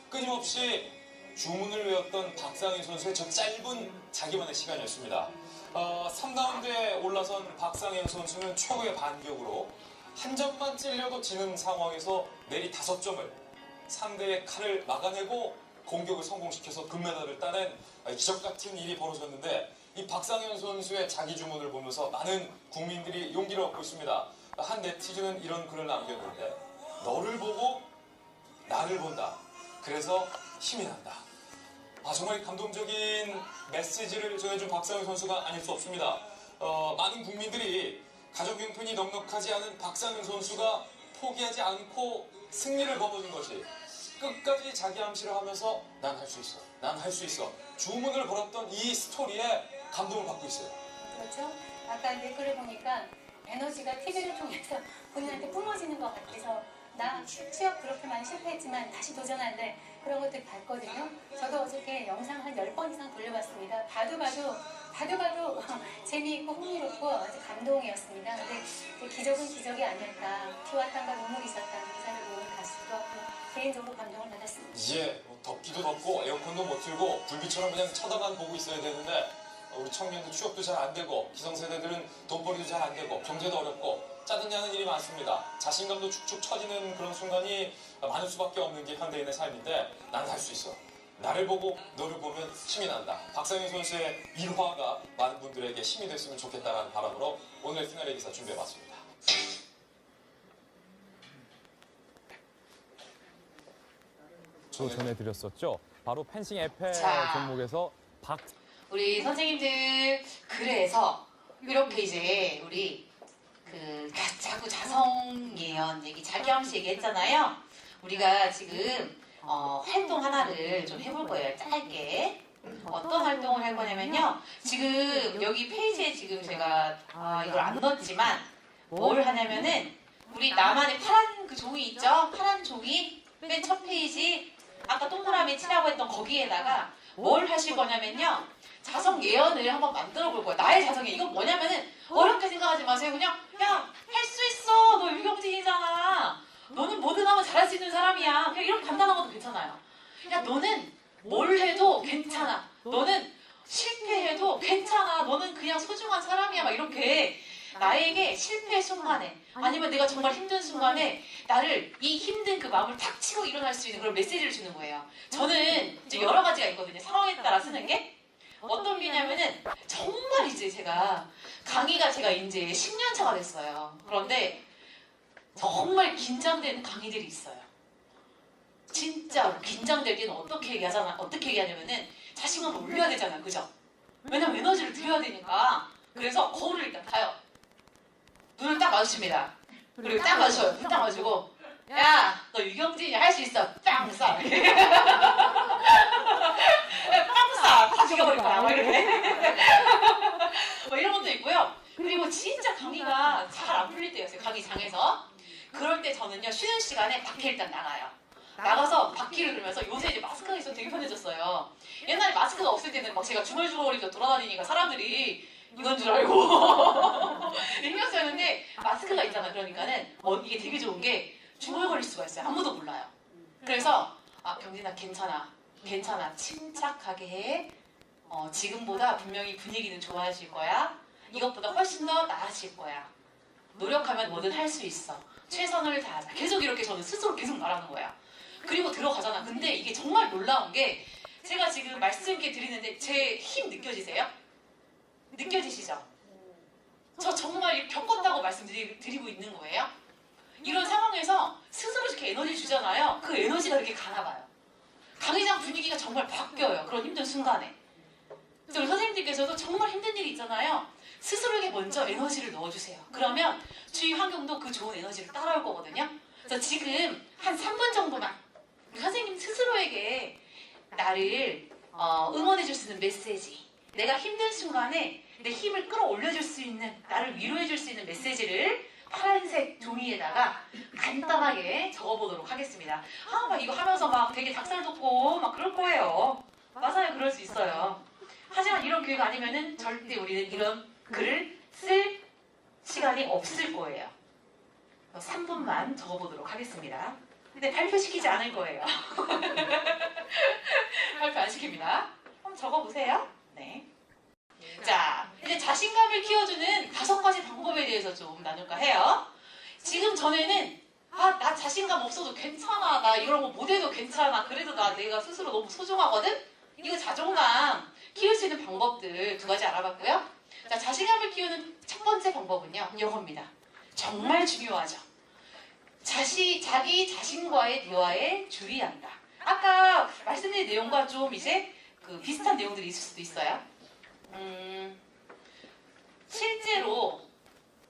끊임없이 주문을 외웠던 박상희 선수의 저 짧은 자기만의 시간이었습니다. 3라운드에 올라선 박상희 선수는 최고의 반격으로 한 점만 찔려도 지는 상황에서 내리 5점을 상대의 칼을 막아내고 공격을 성공시켜서 금메달을 따낸 기적 같은 일이 벌어졌는데 이 박상현 선수의 자기 주문을 보면서 많은 국민들이 용기를 얻고 있습니다. 한 네티즌은 이런 글을 남겼는데 너를 보고 나를 본다. 그래서 힘이 난다. 정말 감동적인 메시지를 전해준 박상현 선수가 아닐 수 없습니다. 많은 국민들이 가족 형편이 넉넉하지 않은 박상현 선수가 포기하지 않고 승리를 거머쥔 것이 끝까지 자기 암시를 하면서 난 할 수 있어. 난 할 수 있어. 주문을 걸었던 이 스토리에 감동을 받고 있어요. 그렇죠? 아까 댓글을 보니까 에너지가 TV를 통해서 본인한테 뿜어지는 것 같아서 나 취업 그렇게 많이 실패했지만 다시 도전할래 그런 것들 봤거든요. 저도 어저께 영상 한 10번 이상 돌려봤습니다. 봐도 재미있고 흥미롭고 아주 감동이었습니다. 근데 기적은 기적이 아닐까. 피와 땀과 눈물이 있었다는 기사를 보는 가수도 개인적으로 감동을 받았습니다. 이제 덥기도 덥고 에어컨도 못 틀고 불빛처럼 그냥 쳐다만 보고 있어야 되는데 우리 청년들 취업도 잘 안 되고 기성세대들은 돈벌이도 잘 안 되고 경제도 어렵고 짜증나는 일이 많습니다. 자신감도 축축 처지는 그런 순간이 많을 수밖에 없는 게 현대인의 삶인데 난 할 수 있어. 나를 보고 너를 보면 힘이 난다. 박상현 선수의 일화가 많은 분들에게 힘이 됐으면 좋겠다는 바람으로 오늘 피날레 기사 준비해봤습니다. 또 전해드렸었죠. 바로 펜싱 에페 자. 종목에서 우리 선생님들 그래서 이렇게 이제 우리 자꾸 자성 예언 얘기, 자기 암시 얘기 했잖아요. 우리가 지금 활동 하나를 좀 해볼 거예요. 짧게. 어떤 활동을 할 거냐면요. 지금 여기 페이지에 지금 제가 이걸 안 넣었지만 뭘 하냐면은 우리 나만의 파란 그 종이 있죠? 파란 종이 맨 첫 페이지 아까 동그라미 치라고 했던 거기에다가 뭘 하실 거냐면요. 자성 예언을 한번 만들어 볼 거예요. 나의 자성 예언. 이건 뭐냐면은 어렵게 생각하지 마세요. 그냥 야, 할 수 있어. 너 유경진이잖아. 너는 뭐든 하면 잘할 수 있는 사람이야. 그냥 이런 간단한 것도 괜찮아요. 야, 너는 뭘 해도 괜찮아. 너는 실패해도 괜찮아. 너는 그냥 소중한 사람이야. 막 이렇게 나에게 실패 순간에 아니면 내가 정말 힘든 순간에 나를 이 힘든 그 마음을 탁 치고 일어날 수 있는 그런 메시지를 주는 거예요. 저는 이제 여러 가지가 있거든요. 상황에 따라 쓰는 게. 어떤 게냐면은 정말 이제 제가 강의가 제가 이제 10년 차가 됐어요. 그런데 정말 긴장되는 강의들이 있어요. 진짜 긴장될 때는 어떻게 얘기하냐면은 자신감을 올려야 되잖아요. 그죠? 왜냐면 에너지를 드려야 되니까. 그래서 거울을 일단 봐요. 눈을 딱 마주칩니다. 그리고 딱 마주쳐요. 딱 마주고 야, 너 유경진이 할 수 있어. 빵 쏴. 빵 쏴. 다 죽여버릴 거야. 막 이렇게. 뭐 이런 것도 있고요. 그리고 진짜 강의가 잘 안 풀릴 때였어요. 강의장에서. 그럴 때 저는요, 쉬는 시간에 밖에 일단 나가요. 나가서 바퀴를 돌면서 요새 이제 마스크가 있어서 되게 편해졌어요. 옛날에 마스크가 없을 때는 막 제가 중얼중얼 돌아다니니까 사람들이 이건 줄 알고 신경 쓰였는데 마스크가 있잖아. 그러니까는 이게 되게 좋은 게 중얼거릴 수가 있어요. 아무도 몰라요. 그래서 경진아 괜찮아 침착하게 해. 지금보다 분명히 분위기는 좋아질 거야. 이것보다 훨씬 더 나아질 거야. 노력하면 뭐든 할 수 있어. 최선을 다하자. 계속 이렇게 저는 스스로 계속 말하는 거야. 그리고 들어가잖아. 근데 이게 정말 놀라운 게 제가 지금 말씀 이렇게 드리는데 제 힘 느껴지세요? 느껴지시죠? 저 정말 겪었다고 말씀드리고 있는 거예요. 이런 상황에서 스스로 이렇게 에너지 주잖아요. 그 에너지가 이렇게 가나 봐요. 강의장 분위기가 정말 바뀌어요. 그런 힘든 순간에. 그래서 우리 선생님들께서도 정말 힘든 일이 있잖아요. 스스로에게 먼저 에너지를 넣어주세요. 그러면 주위 환경도 그 좋은 에너지를 따라올 거거든요. 그래서 지금 한 3분 정도만 우리 선생님 스스로에게 나를 응원해줄 수 있는 메시지, 내가 힘든 순간에 내 힘을 끌어올려줄 수 있는, 나를 위로해줄 수 있는 메시지를 파란색 종이에다가 간단하게 적어보도록 하겠습니다. 막 이거 하면서 막 되게 닭살 돋고 막 그럴 거예요. 맞아요, 그럴 수 있어요. 하지만 이런 교육 아니면은 절대 우리는 이런 글을 쓸 시간이 없을 거예요. 3분만 적어보도록 하겠습니다. 근데 발표시키지 않을 거예요. 발표 안 시킵니다. 한번 적어보세요. 네. 자, 이제 자신감을 키워주는 5가지 방법에 대해서 좀 나눌까 해요. 지금 전에는 나 자신감 없어도 괜찮아, 나 이런 거 못해도 괜찮아, 그래도 내가 스스로 너무 소중하거든? 이거 자존감 키울 수 있는 방법들 2가지 알아봤고요. 자, 자신감을 키우는 첫 번째 방법은요, 이겁니다. 정말 중요하죠. 자기 자신과의 대화에 주의한다. 아까 말씀드린 내용과 좀 이제 비슷한 내용들이 있을 수도 있어요. 실제로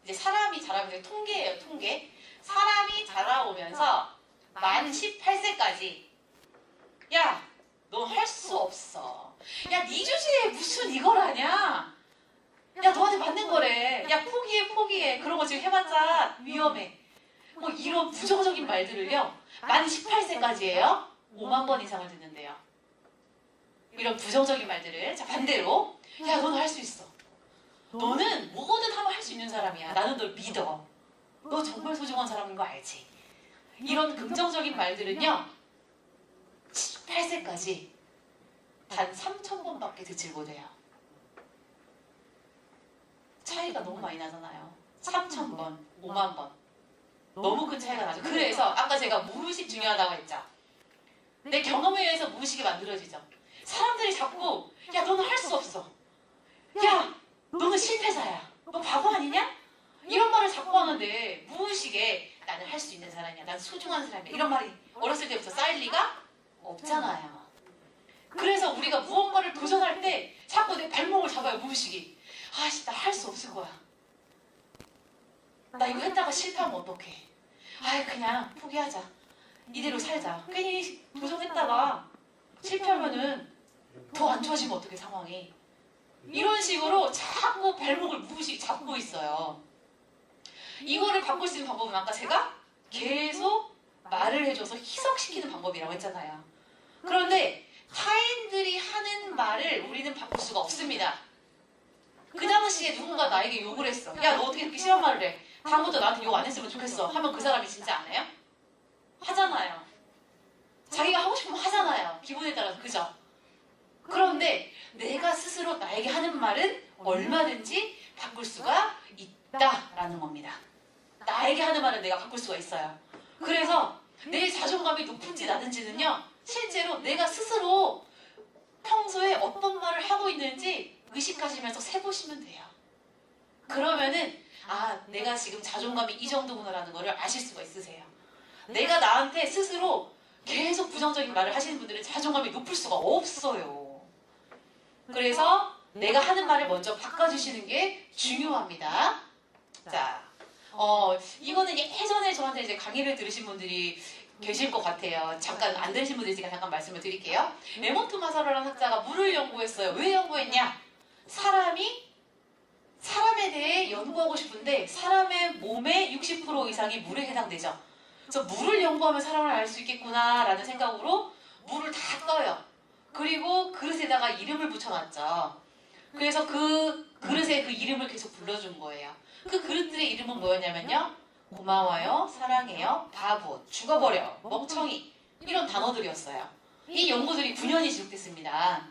이제 사람이 자라면서 통계예요, 통계. 사람이 자라오면서 만 18세까지 야, 너 할 수 없어. 야, 네 주제에 무슨 이걸 하냐? 야, 너한테 맞는 거래. 야, 포기해. 그런 거 지금 해봤자 위험해. 뭐 이런 부정적인 말들을요, 만 18세까지예요. 5만 번 이상을 듣는데요. 이런 부정적인 말들을. 자, 반대로 야, 너는 할 수 있어. 너는 뭐든 하면 할 수 있는 사람이야. 나는 널 믿어. 너 정말 소중한 사람인 거 알지? 이런 긍정적인 말들은요, 18세까지 단 3,000번밖에 듣질 못해요. 차이가 너무 많이 나잖아요. 3,000번, 5만 번. 너무 큰 차이가 나죠. 그래서 아까 제가 무의식 중요하다고 했죠. 내 경험에 의해서 무의식이 만들어지죠. 사람들이 자꾸 야, 너는 할 수 없어. 야, 너는 실패자야. 너 바보 아니냐? 이런 말을 자꾸 하는데 무의식에 나는 할 수 있는 사람이야. 난 소중한 사람이야. 이런 말이 어렸을 때부터 쌓일 리가 없잖아요. 그래서 우리가 무언가를 도전할 때 자꾸 내 발목을 잡아요, 무의식이. 아씨, 나 할 수 없을 거야. 나 이거 했다가 실패하면 어떡해. 그냥 포기하자. 이대로 살자. 괜히 도전했다가 실패하면은 더 안 좋아지면 어떡해, 상황이. 이런 식으로 자꾸 발목을 무의식이 잡고 있어요. 이거를 바꿀 수 있는 방법은 아까 제가 계속 말을 해줘서 희석시키는 방법이라고 했잖아요. 그런데 타인들이 하는 말을 우리는 바꿀 수가 없습니다. 그 당시에 누군가 나에게 욕을 했어. 야, 너 어떻게 그렇게 심한 말을 해? 다음부터 나한테 욕 안 했으면 좋겠어. 하면 그 사람이 진짜 안 해요? 하잖아요. 자기가 하고 싶으면 하잖아요. 기분에 따라서. 그죠? 그런데 내가 스스로 나에게 하는 말은 얼마든지 바꿀 수가 있다라는 겁니다. 나에게 하는 말은 내가 바꿀 수가 있어요. 그래서 내 자존감이 높은지 낮은지는요, 실제로 내가 스스로 평소에 어떤 말을 하고 있는지 의식하시면서 세보시면 돼요. 그러면은 내가 지금 자존감이 이 정도구나라는 거를 아실 수가 있으세요. 내가 나한테 스스로 계속 부정적인 말을 하시는 분들은 자존감이 높을 수가 없어요. 그래서 내가 하는 말을 먼저 바꿔주시는 게 중요합니다. 자, 이거는 예전에 저한테 이제 강의를 들으신 분들이 계실 것 같아요. 잠깐 안 들으신 분들 제가 잠깐 말씀을 드릴게요. 에몬트 마사로라는 학자가 물을 연구했어요. 왜 연구했냐? 사람에 대해 연구하고 싶은데 사람의 몸의 60% 이상이 물에 해당되죠. 그래서 물을 연구하면 사람을 알 수 있겠구나라는 생각으로 물을 다 떠요. 그리고 그릇에다가 이름을 붙여놨죠. 그래서 그 그릇에 그 이름을 계속 불러준 거예요. 그 그릇들의 이름은 뭐였냐면요, 고마워요, 사랑해요, 바보, 죽어버려, 멍청이, 이런 단어들이었어요. 이 연구들이 9년이 지속됐습니다.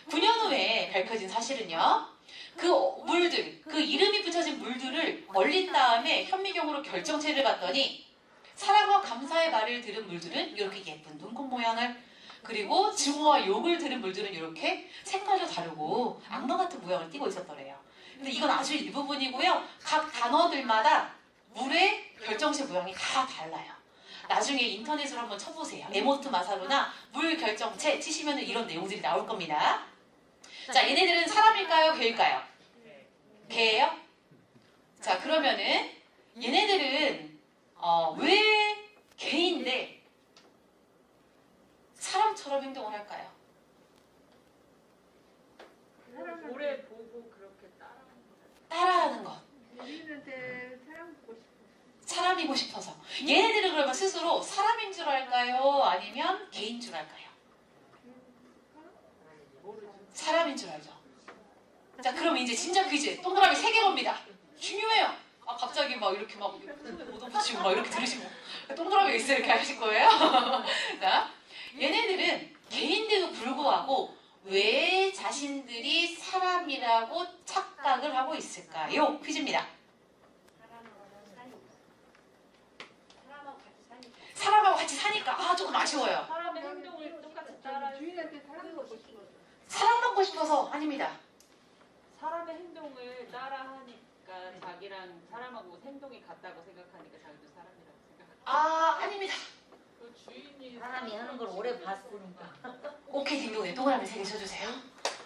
9년 후에 밝혀진 사실은요, 그 물들, 그 이름이 붙여진 물들을 얼린 다음에 현미경으로 결정체를 봤더니 사랑과 감사의 말을 들은 물들은 이렇게 예쁜 눈곱 모양을, 그리고 증오와 욕을 들은 물들은 이렇게 색깔도 다르고 악마 같은 모양을 띠고 있었더래요. 근데 이건 아주 일부분이고요. 각 단어들마다 물의 결정체 모양이 다 달라요. 나중에 인터넷으로 한번 쳐보세요. 에몬트 마사로나 물 결정체 치시면 이런 내용들이 나올 겁니다. 자, 얘네들은 사람일까요? 개일까요? 개예요? 자, 그러면은 얘네들은 왜 개인데 사람처럼 행동을 할까요? 오래 보고 그렇게 따라하는 것. 우리한테 사랑받고 싶어서. 사람이고 싶어서. 얘네들은 그러면 스스로 사람인 줄 알까요? 아니면 개인 줄 알까요? 사람인 줄 알죠. 자, 그럼 이제 진짜 퀴즈. 동그라미 3개 겁니다. 중요해요. 아, 갑자기 막 이렇게 막 손에 모도 붙이고 막 이렇게 들으시고 동그라미가 있어요 이렇게 하실 거예요. 자, 얘네들은 개인데도 불구하고 왜 자신들이 사람이라고 착각을 하고 있을까요? 퀴즈입니다. 사람하고 같이 사니까 아 조금 아쉬워요. 사람의 행동을 똑같이 따라 주인한테 사랑받고 싶어. 사랑받고 싶어서 아닙니다. 사람의 행동을 따라하니까 자기랑 사람하고 행동이 같다고 생각하니까 자기도 사람이라고 생각하고. 아 아닙니다. 그 주인이 사람이 하는 걸 오래 봤으니까. 오케이 딩동네 동그라미 3개 쳐주세요.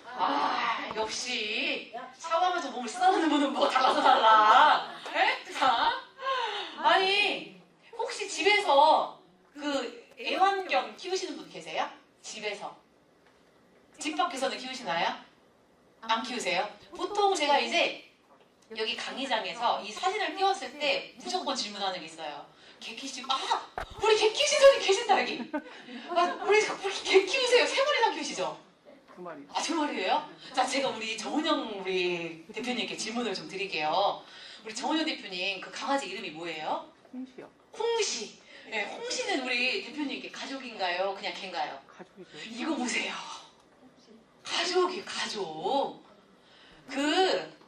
아 역시 샤워하면서 몸을 쓰다듬는 분은 뭐가 달라서 달라. 에? 자, 아니 혹시 집에서 그 애완견 키우시는 분 계세요? 집에서 집 밖에서는 키우시나요? 안 키우세요? 보통 제가 이제 여기 강의장에서 이 사진을 띄웠을 때 무조건 질문하는 게 있어요. 개 키우시고 우리 개 키우시는 분이 계신다 여기. 우리 개 키우세요. 3마리나 키우시죠? 2마리. 아, 2마리예요? 자, 제가 우리 정은영 우리 대표님께 질문을 좀 드릴게요. 우리 정은영 대표님 그 강아지 이름이 뭐예요? 홍시요. 홍시. 네, 홍시는 우리 대표님께 가족인가요? 그냥 개인가요? 가족이죠. 이거 보세요. 가족이에요, 가족. 그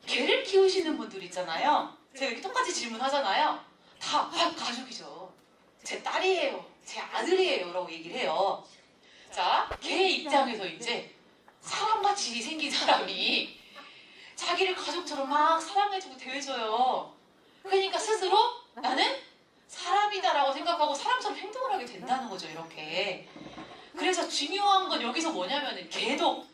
개를 키우시는 분들 있잖아요. 제가 이렇게 똑같이 질문하잖아요. 다 가족이죠. 제 딸이에요. 제 아들이에요. 라고 얘기를 해요. 자, 개 입장에서 이제 사람같이 생긴 사람이 자기를 가족처럼 막 사랑해주고 대해줘요. 그러니까 스스로 나는 사람이다라고 생각하고 사람처럼 행동을 하게 된다는 거죠, 이렇게. 그래서 중요한 건 여기서 뭐냐면은 개도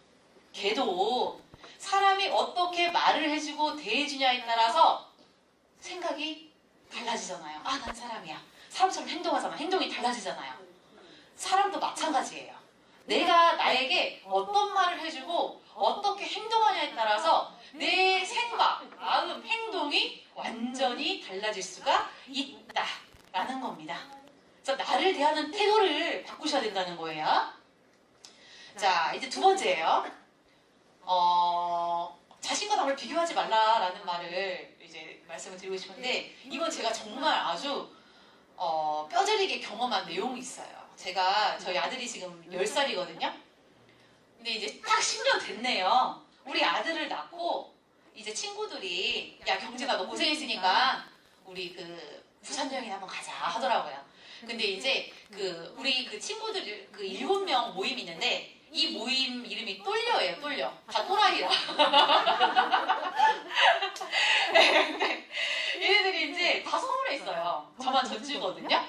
사람이 어떻게 말을 해주고 대해주냐에 따라서 생각이 달라지잖아요. 아, 난 사람이야. 사람처럼 행동하잖아. 행동이 달라지잖아요. 사람도 마찬가지예요. 내가 나에게 어떤 말을 해주고 어떻게 행동하냐에 따라서 내 생각, 마음, 행동이 완전히 달라질 수가 있다라는 겁니다. 그래서 나를 대하는 태도를 바꾸셔야 된다는 거예요. 자, 이제 2번째예요. 자신과 남을 비교하지 말라라는 말을 이제 말씀을 드리고 싶은데 이건 제가 정말 아주 뼈저리게 경험한 내용이 있어요. 제가 저희 아들이 지금 10살이거든요. 근데 이제 딱 10년 됐네요. 우리 아들을 낳고 이제 친구들이 야 경진아 너 고생했으니까 우리 그 부산 여행이나 한번 가자 하더라고요. 근데 이제 그 우리 그 친구들 그 7명 모임이 있는데 이 모임 이름이 똘려예요. 똘려. 다 또라이라. 얘네들이 이제 다 서울에 있어요. 저만 전주거든요.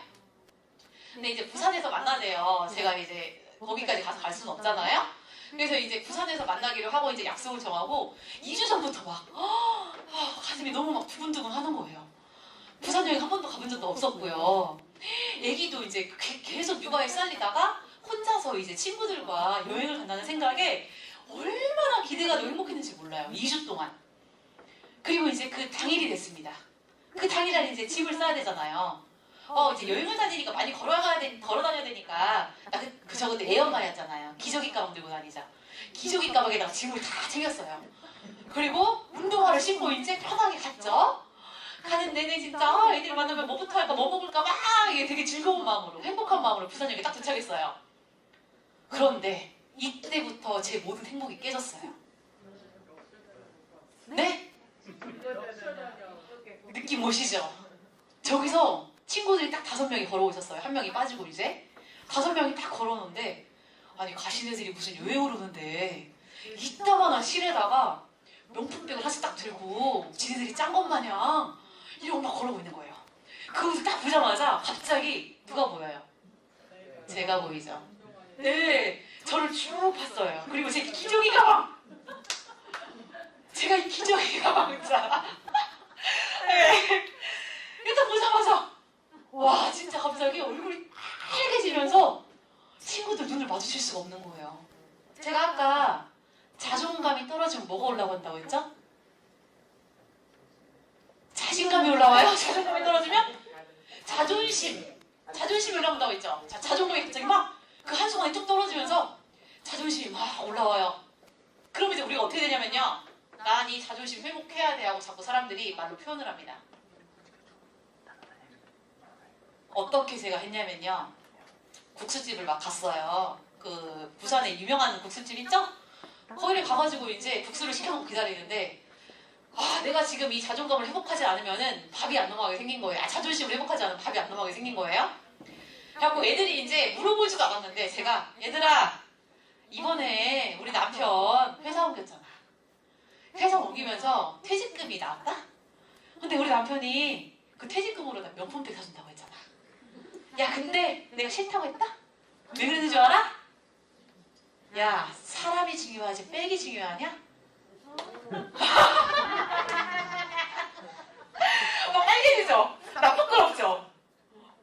근데 이제 부산에서 만나재요. 제가 이제 거기까지 가서 갈 수는 없잖아요. 그래서 이제 부산에서 만나기로 하고 이제 약속을 정하고 2주 전부터 막 가슴이 너무 막 두근두근 하는 거예요. 부산 여행 한 번도 가본 적도 없었고요. 애기도 이제 계속 육아에 시달리다가 혼자서 이제 친구들과 여행을 간다는 생각에 얼마나 기대가 되고 행복했는지 몰라요. 2주 동안. 그리고 이제 그 당일이 됐습니다. 그 당일날 이제 짐을 싸야 되잖아요. 이제 여행을 다니니까 많이 걸어 다녀야 되니까 나 저 그때 애엄마였잖아요. 기저귀 가방 들고 다니자. 기저귀 가방에다가 짐을 다 챙겼어요. 그리고 운동화를 신고 이제 편하게 갔죠. 가는 내내 진짜 애들 만나면 뭐부터 할까 뭐 먹을까 막 이게 되게 즐거운 마음으로 행복한 마음으로 부산역에 딱 도착했어요. 그런데 이때부터 제 모든 행복이 깨졌어요. 네? 느낌 오시죠? 저기서 친구들이 딱 5명이 걸어오고 있었어요. 1명이 빠지고 이제 5명이 딱 걸어오는데 아니 가신 애들이 무슨 여행을 오는데 이따만한 실에다가 명품백을 하나씩 딱 들고 지네들이 짠 것 마냥 이러고 막 걸어오고 있는 거예요. 그것을 딱 보자마자 갑자기 누가 보여요? 제가 보이죠? 네, 저를 쭉 봤어요. 그리고 제 기저귀 가방! 제가 이 기저귀 가방 자 네. 일단 보자마자 와 진짜 갑자기 얼굴이 빨개지면서 친구들 눈을 마주칠 수가 없는 거예요. 제가 아까 자존감이 떨어지면 뭐가 올라간다고 했죠? 자신감이 올라와요. 자존감이 떨어지면 자존심이 올라온다고 했죠. 자, 자존감이 갑자기 막 그 한순간에 뚝 떨어지면서 자존심이 막 올라와요. 그러면 이제 우리가 어떻게 되냐면요. 난 이 자존심 회복해야 돼 하고 자꾸 사람들이 말로 표현을 합니다. 어떻게 제가 했냐면요. 국수집을 막 갔어요. 그 부산에 유명한 국수집 있죠? 거기를 가가지고 이제 국수를 시켜놓고 기다리는데 아 내가 지금 이 자존감을 회복하지 않으면은 밥이 안 넘어가게 생긴 거예요. 자존심을 회복하지 않으면 밥이 안 넘어가게 생긴 거예요. 그래갖고 애들이 이제 물어보지도 않았는데 제가 얘들아 이번에 우리 남편 회사 옮겼잖아. 회사 옮기면서 퇴직금이 나왔다? 근데 우리 남편이 그 퇴직금으로 나 명품백 사준다고 했잖아. 야 근데 내가 싫다고 했다? 왜 그러는 줄 알아? 야 사람이 중요하지 백이 중요하냐? 막 빨개지죠? 나 부끄럽죠?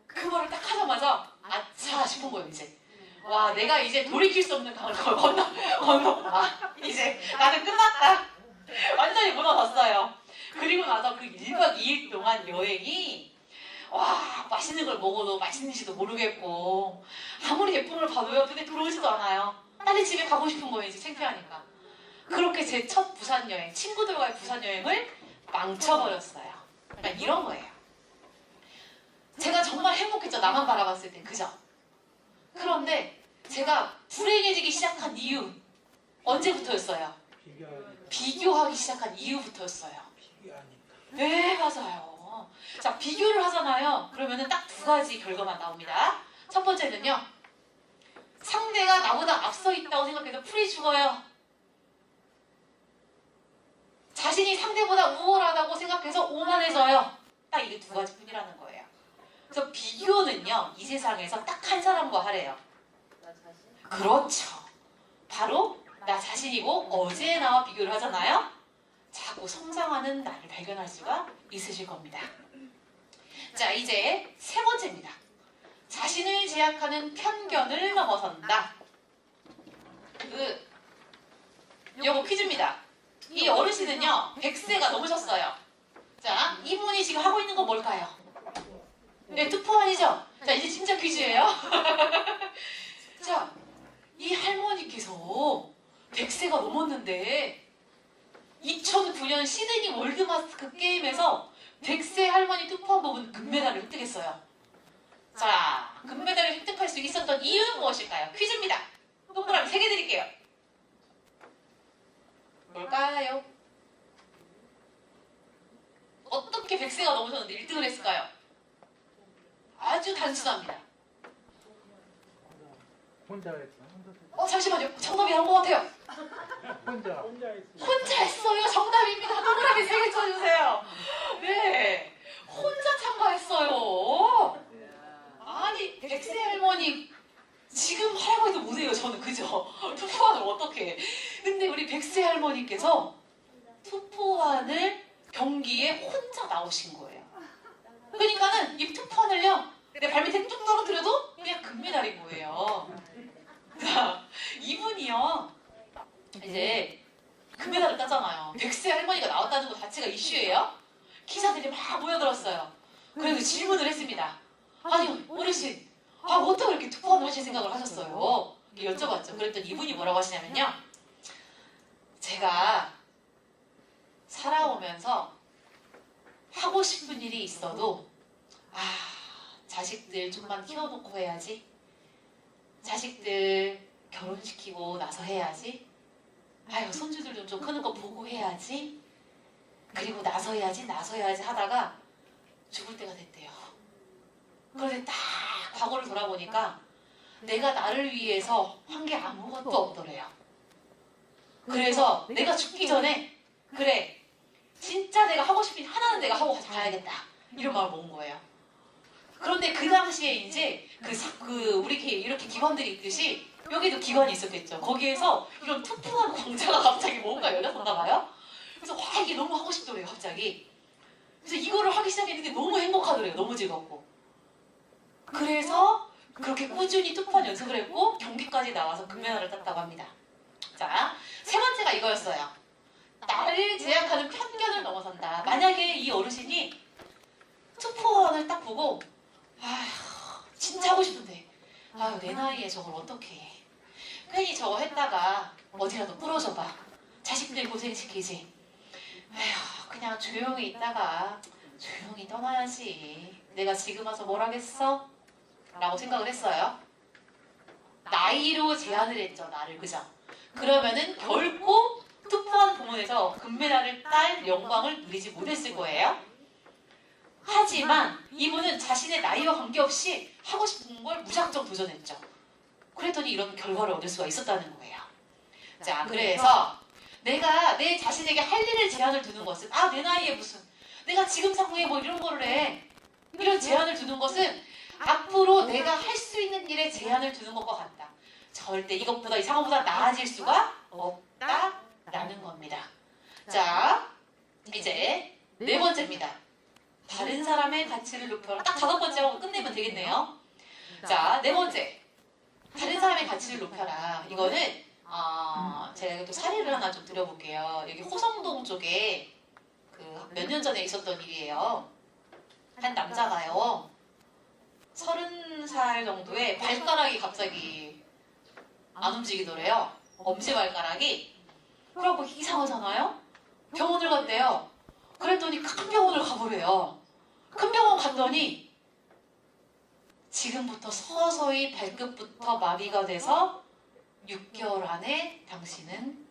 그 말을 딱 하자마자 아차 싶은 거예요 이제. 와 내가 이제 돌이킬 수 없는 강을 건넜다. 이제 나는 끝났다. 완전히 무너졌어요. 그리고 나서 그 1박 2일 동안 여행이 와 맛있는 걸 먹어도 맛있는지도 모르겠고 아무리 예쁜 걸 봐도요 눈에 들어오지도 않아요. 빨리 집에 가고 싶은 거예요 이제 창피하니까. 그렇게 제 첫 부산 여행 친구들과의 부산 여행을 망쳐버렸어요. 그러니까 이런 거예요. 제가 정말 행복했죠. 나만 바라봤을 때 그죠? 그런데 제가 불행해지기 시작한 이유 언제부터였어요? 비교하기 시작한 이유부터였어요. 네 맞아요. 자 비교를 하잖아요. 그러면은 딱 두 가지 결과만 나옵니다. 첫 번째는요. 상대가 나보다 앞서 있다고 생각해서 풀이 죽어요. 자신이 상대보다 우월하다고 생각해서 오만해져요. 딱 이게 두 가지뿐이라는 거예요. 그래서 비교는요. 이 세상에서 딱 한 사람과 하래요. 그렇죠. 바로 나 자신이고 어제의 나와 비교를 하잖아요. 자꾸 성장하는 나를 발견할 수가 있으실 겁니다. 자 이제 세 번째입니다. 자신을 제약하는 편견을 넘어선다. 요거 퀴즈입니다. 이 어르신은요 100세가 넘으셨어요. 자 이분이 지금 하고 있는 건 뭘까요? 네 투포 아니죠? 자 이제 진짜 퀴즈예요. 자 이 할머니께서 100세가 넘었는데 2009년 시드니 월드마스터 게임에서 100세 할머니 투포한 부분 금메달을 획득했어요. 자 금메달을 획득할 수 있었던 이유는 무엇일까요? 퀴즈입니다. 동그라미 3개 드릴게요. 뭘까요? 어떻게 100세가 넘으셨는데 1등을 했을까요? 아주 단순합니다. 혼자 했어. 잠시만요. 정답이 나온 것 같아요. 혼자 했어요. 정답입니다. 동그라미 3개 쳐주세요. 네. 혼자 참가했어요. 아니 100세 할머니 지금 할아버지도 못해요. 저는 그죠? 투포환을 어떻게 해. 근데 우리 100세 할머니께서 투포환을 경기에 혼자 나오신 거예요. 그러니까는 이 투포환을요 내 발밑에 뚝 떨어뜨려도 그냥 금메달인 거예요. 자, 이분이요 이제 금메달을 땄잖아요. 100세 할머니가 나왔다는 것 자체가 이슈예요. 기자들이 막 모여들었어요. 그래서 질문을 했습니다. 아니 어르신 어떻게 이렇게 투포환을 하실 생각을 하셨어요? 여쭤봤죠. 그랬더니 이분이 뭐라고 하시냐면요. 제가 살아오면서 하고 싶은 일이 있어도 자식들 좀만 키워놓고 해야지. 자식들 결혼시키고 나서 해야지. 손주들 좀 크는 거 보고 해야지. 그리고 나서 해야지 하다가 죽을 때가 됐대요. 그런데 딱 과거를 돌아보니까 내가 나를 위해서 한 게 아무것도 없더래요. 그래서 내가 죽기 전에 그래 진짜 내가 하고 싶은 일 하나는 내가 하고 가야겠다 이런 마음을 먹은 거예요. 그런데 그 당시에 이제 우리 이렇게 기관들이 있듯이 여기도 기관이 있었겠죠. 거기에서 이런 투표한 광자가 갑자기 뭔가 열렸었나 봐요. 그래서 이게 너무 하고 싶더래요 갑자기. 그래서 이거를 하기 시작했는데 너무 행복하더래요. 너무 즐겁고. 그래서 그렇게 꾸준히 투표한 연습을 했고 경기까지 나와서 금메달을 땄다고 합니다. 자, 세 번째가 이거였어요. 나를 제약하는 편견을 넘어선다. 만약에 이 어르신이 투포원을 딱 보고 아휴 진짜 하고 싶은데 아유 내 나이에 저걸 어떻게 해. 괜히 저거 했다가 어디라도 부러져봐. 자식들 고생시키지. 에휴 그냥 조용히 있다가 조용히 떠나야지. 내가 지금 와서 뭘 하겠어? 라고 생각을 했어요. 나이로 제한을 했죠. 나를. 그죠? 그러면은 결코 투포원 부문에서 금메달을 딸 영광을 누리지 못했을 거예요. 하지만 이분은 자신의 나이와 관계없이 하고 싶은 걸 무작정 도전했죠. 그랬더니 이런 결과를 얻을 수가 있었다는 거예요. 자, 그래서 내가 내 자신에게 할 일을 제한을 두는 것은 내 나이에 무슨 내가 지금 상황에 뭐 이런 거를 해. 이런 제한을 두는 것은 앞으로 내가 할 수 있는 일에 제한을 두는 것과 같다. 절대 이것보다 이 상황보다 나아질 수가 없다라는 겁니다. 자, 이제 네 번째입니다. 다른 사람의 가치를 높여라. 딱 5번째 하고 끝내면 되겠네요. 자, 네 번째. 다른 사람의 가치를 높여라. 이거는 제가 또 사례를 하나 좀 드려볼게요. 여기 호성동 쪽에 몇 년 전에 있었던 일이에요. 한 남자가요. 30살 정도에 발가락이 갑자기 안 움직이더래요. 엄지발가락이. 그래갖고 이상하잖아요? 병원을 갔대요. 그랬더니 큰 병원을 가보래요. 큰 병원 갔더니 지금부터 서서히 발끝부터 마비가 돼서 6개월 안에 당신은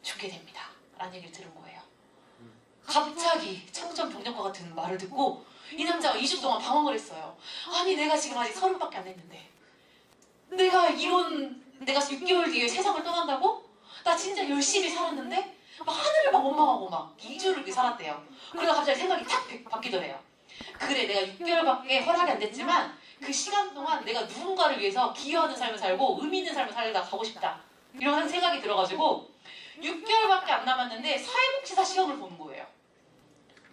죽게 됩니다. 라는 얘기를 들은 거예요. 갑자기 청천벽력과 같은 말을 듣고 이 남자가 2주 동안 방황을 했어요. 아니 내가 지금 아직 30밖에 안 됐는데 내가 6개월 뒤에 세상을 떠난다고? 나 진짜 열심히 살았는데 막 하늘을 막 원망하고 막 2주를 이렇게 살았대요. 그러다 갑자기 생각이 탁 바뀌더래요. 그래 내가 6개월밖에 허락이 안 됐지만 그 시간 동안 내가 누군가를 위해서 기여하는 삶을 살고 의미 있는 삶을 살다 가고 싶다. 이런 생각이 들어가지고 6개월밖에 안 남았는데 사회복지사 시험을 보는 거예요.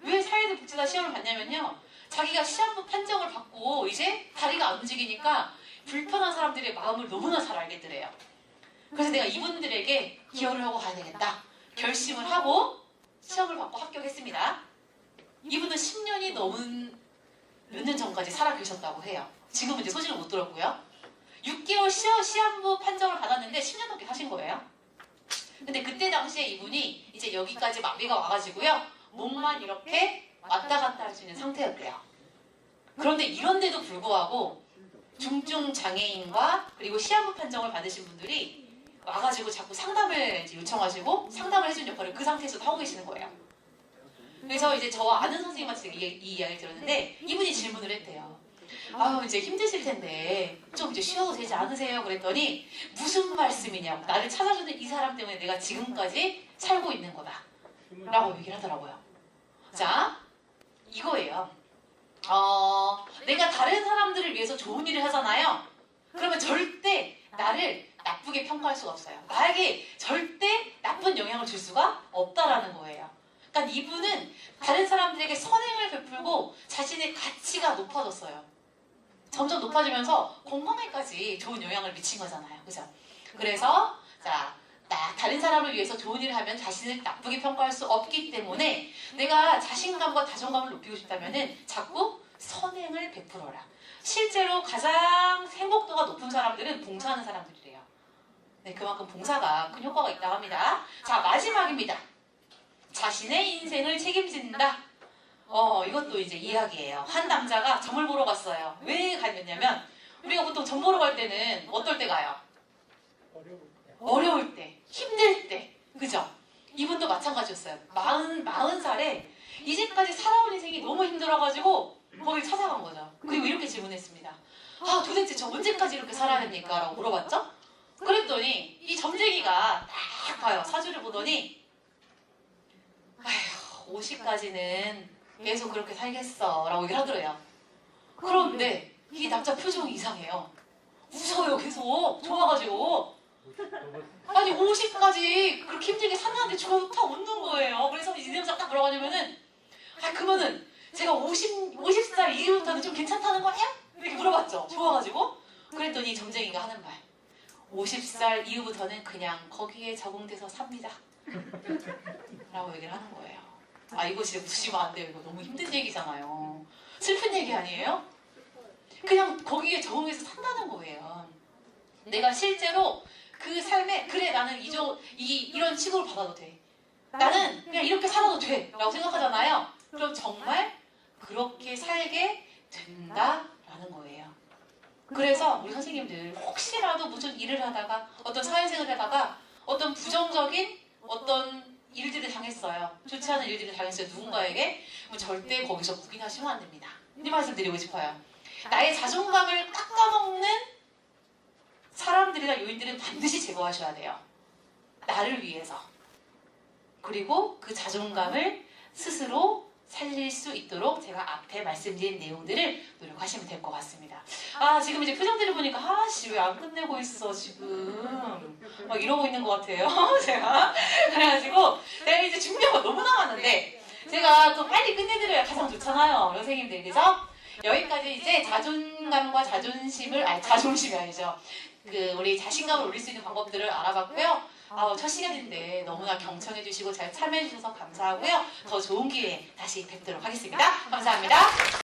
왜 사회복지사 시험을 봤냐면요. 자기가 시한부 판정을 받고 이제 다리가 안 움직이니까 불편한 사람들의 마음을 너무나 잘 알겠더래요. 그래서 내가 이분들에게 기여를 하고 가야 되겠다. 결심을 하고 시험을 받고 합격했습니다. 이분은 10년이 넘은 몇 년 전까지 살아 계셨다고 해요. 지금은 이제 소식을 못 들었고요. 6개월 시한부 판정을 받았는데 10년 넘게 사신 거예요. 근데 그때 당시에 이분이 이제 여기까지 마비가 와가지고요. 몸만 이렇게 왔다 갔다 할 수 있는 상태였대요. 그런데 이런데도 불구하고 중증 장애인과 그리고 시한부 판정을 받으신 분들이 와가지고 자꾸 상담을 이제 요청하시고 상담을 해준 역할을 그 상태에서도 하고 계시는 거예요. 그래서 이제 저 아는 선생님한테 이 이야기를 들었는데 이분이 질문을 했대요. 아유 이제 힘드실 텐데 좀 이제 쉬어도 되지 않으세요? 그랬더니 무슨 말씀이냐고. 나를 찾아주는 이 사람 때문에 내가 지금까지 살고 있는 거다 라고 얘기를 하더라고요. 자 이거예요. 내가 다른 사람들을 위해서 좋은 일을 하잖아요. 그러면 절대 나를 나쁘게 평가할 수가 없어요. 나에게 절대 나쁜 영향을 줄 수가 없다라는 거예요. 그러니까 이분은 다른 사람들에게 선행을 베풀고 자신의 가치가 높아졌어요. 점점 높아지면서 건강에까지 좋은 영향을 미친 거잖아요. 그죠? 그래서 다른 사람을 위해서 좋은 일을 하면 자신을 나쁘게 평가할 수 없기 때문에 내가 자신감과 자존감을 높이고 싶다면 자꾸 선행을 베풀어라. 실제로 가장 행복도가 높은 사람들은 봉사하는 사람들이래요. 네, 그만큼 봉사가 큰 효과가 있다고 합니다. 자, 마지막입니다. 자신의 인생을 책임진다. 이것도 이제 이야기예요. 한 남자가 점을 보러 갔어요. 왜 갔냐면 우리가 보통 점 보러 갈 때는 어떨 때 가요? 어려울 때, 힘들 때, 그죠? 이분도 마찬가지였어요. 40살에 이제까지 살아온 인생이 너무 힘들어가지고 거길 찾아간 거죠. 그리고 이렇게 질문했습니다. 도대체 저 언제까지 이렇게 살아야 됩니까? 라고 물어봤죠? 그랬더니 이 점쟁이가 딱 봐요. 사주를 보더니 50까지는 계속 그렇게 살겠어 라고 얘기를 하더래요. 그런데 이 남자 표정이 이상해요. 웃어요. 계속 좋아가지고. 아니 50까지 그렇게 힘들게 살았는데 좋다 웃는 거예요. 그래서 이 남자가 딱 뭐라고 하냐면은 그러면은 제가 50살 이후부터는 좀 괜찮다는 거냐? 이렇게 물어봤죠. 좋아가지고. 그랬더니 점쟁이가 하는 말. 50살 이후부터는 그냥 거기에 적응돼서 삽니다. 라고 얘기를 하는 거예요. 아, 이거 진짜 웃으시면 안 돼요. 이거 너무 힘든 얘기잖아요. 슬픈 얘기 아니에요? 그냥 거기에 적응해서 산다는 거예요. 내가 실제로 그 삶에 그래 나는 이런 취급을 받아도 돼. 나는 그냥 이렇게 살아도 돼 라고 생각하잖아요. 그럼 정말 그렇게 살게 된다라는 거예요. 그래서 우리 선생님들 혹시라도 무슨 일을 하다가 어떤 사회생활을 하다가 어떤 부정적인 어떤 일들을 당했어요. 좋지 않은 일들을 당했어요. 누군가에게. 그럼 절대 거기서 묵인하시면 안 됩니다. 이 말씀 드리고 싶어요. 나의 자존감을 깎아먹는 사람들이나 요인들은 반드시 제거하셔야 돼요. 나를 위해서. 그리고 그 자존감을 스스로 살릴 수 있도록 제가 앞에 말씀드린 내용들을 노력하시면 될 것 같습니다. 아, 지금 이제 표정들을 보니까 아씨 왜 안 끝내고 있어 지금 막 이러고 있는 것 같아요. 제가 그래가지고 내가 이제 준비한 거 너무 남았는데 제가 또 빨리 끝내드려야 가장 좋잖아요, 선생님들. 그죠? 여기까지 이제 자존감과 자존심이 아니죠. 우리 자신감을 올릴 수 있는 방법들을 알아봤고요. 첫 시간인데 너무나 경청해주시고 잘 참여해주셔서 감사하고요. 더 좋은 기회에 다시 뵙도록 하겠습니다. 감사합니다.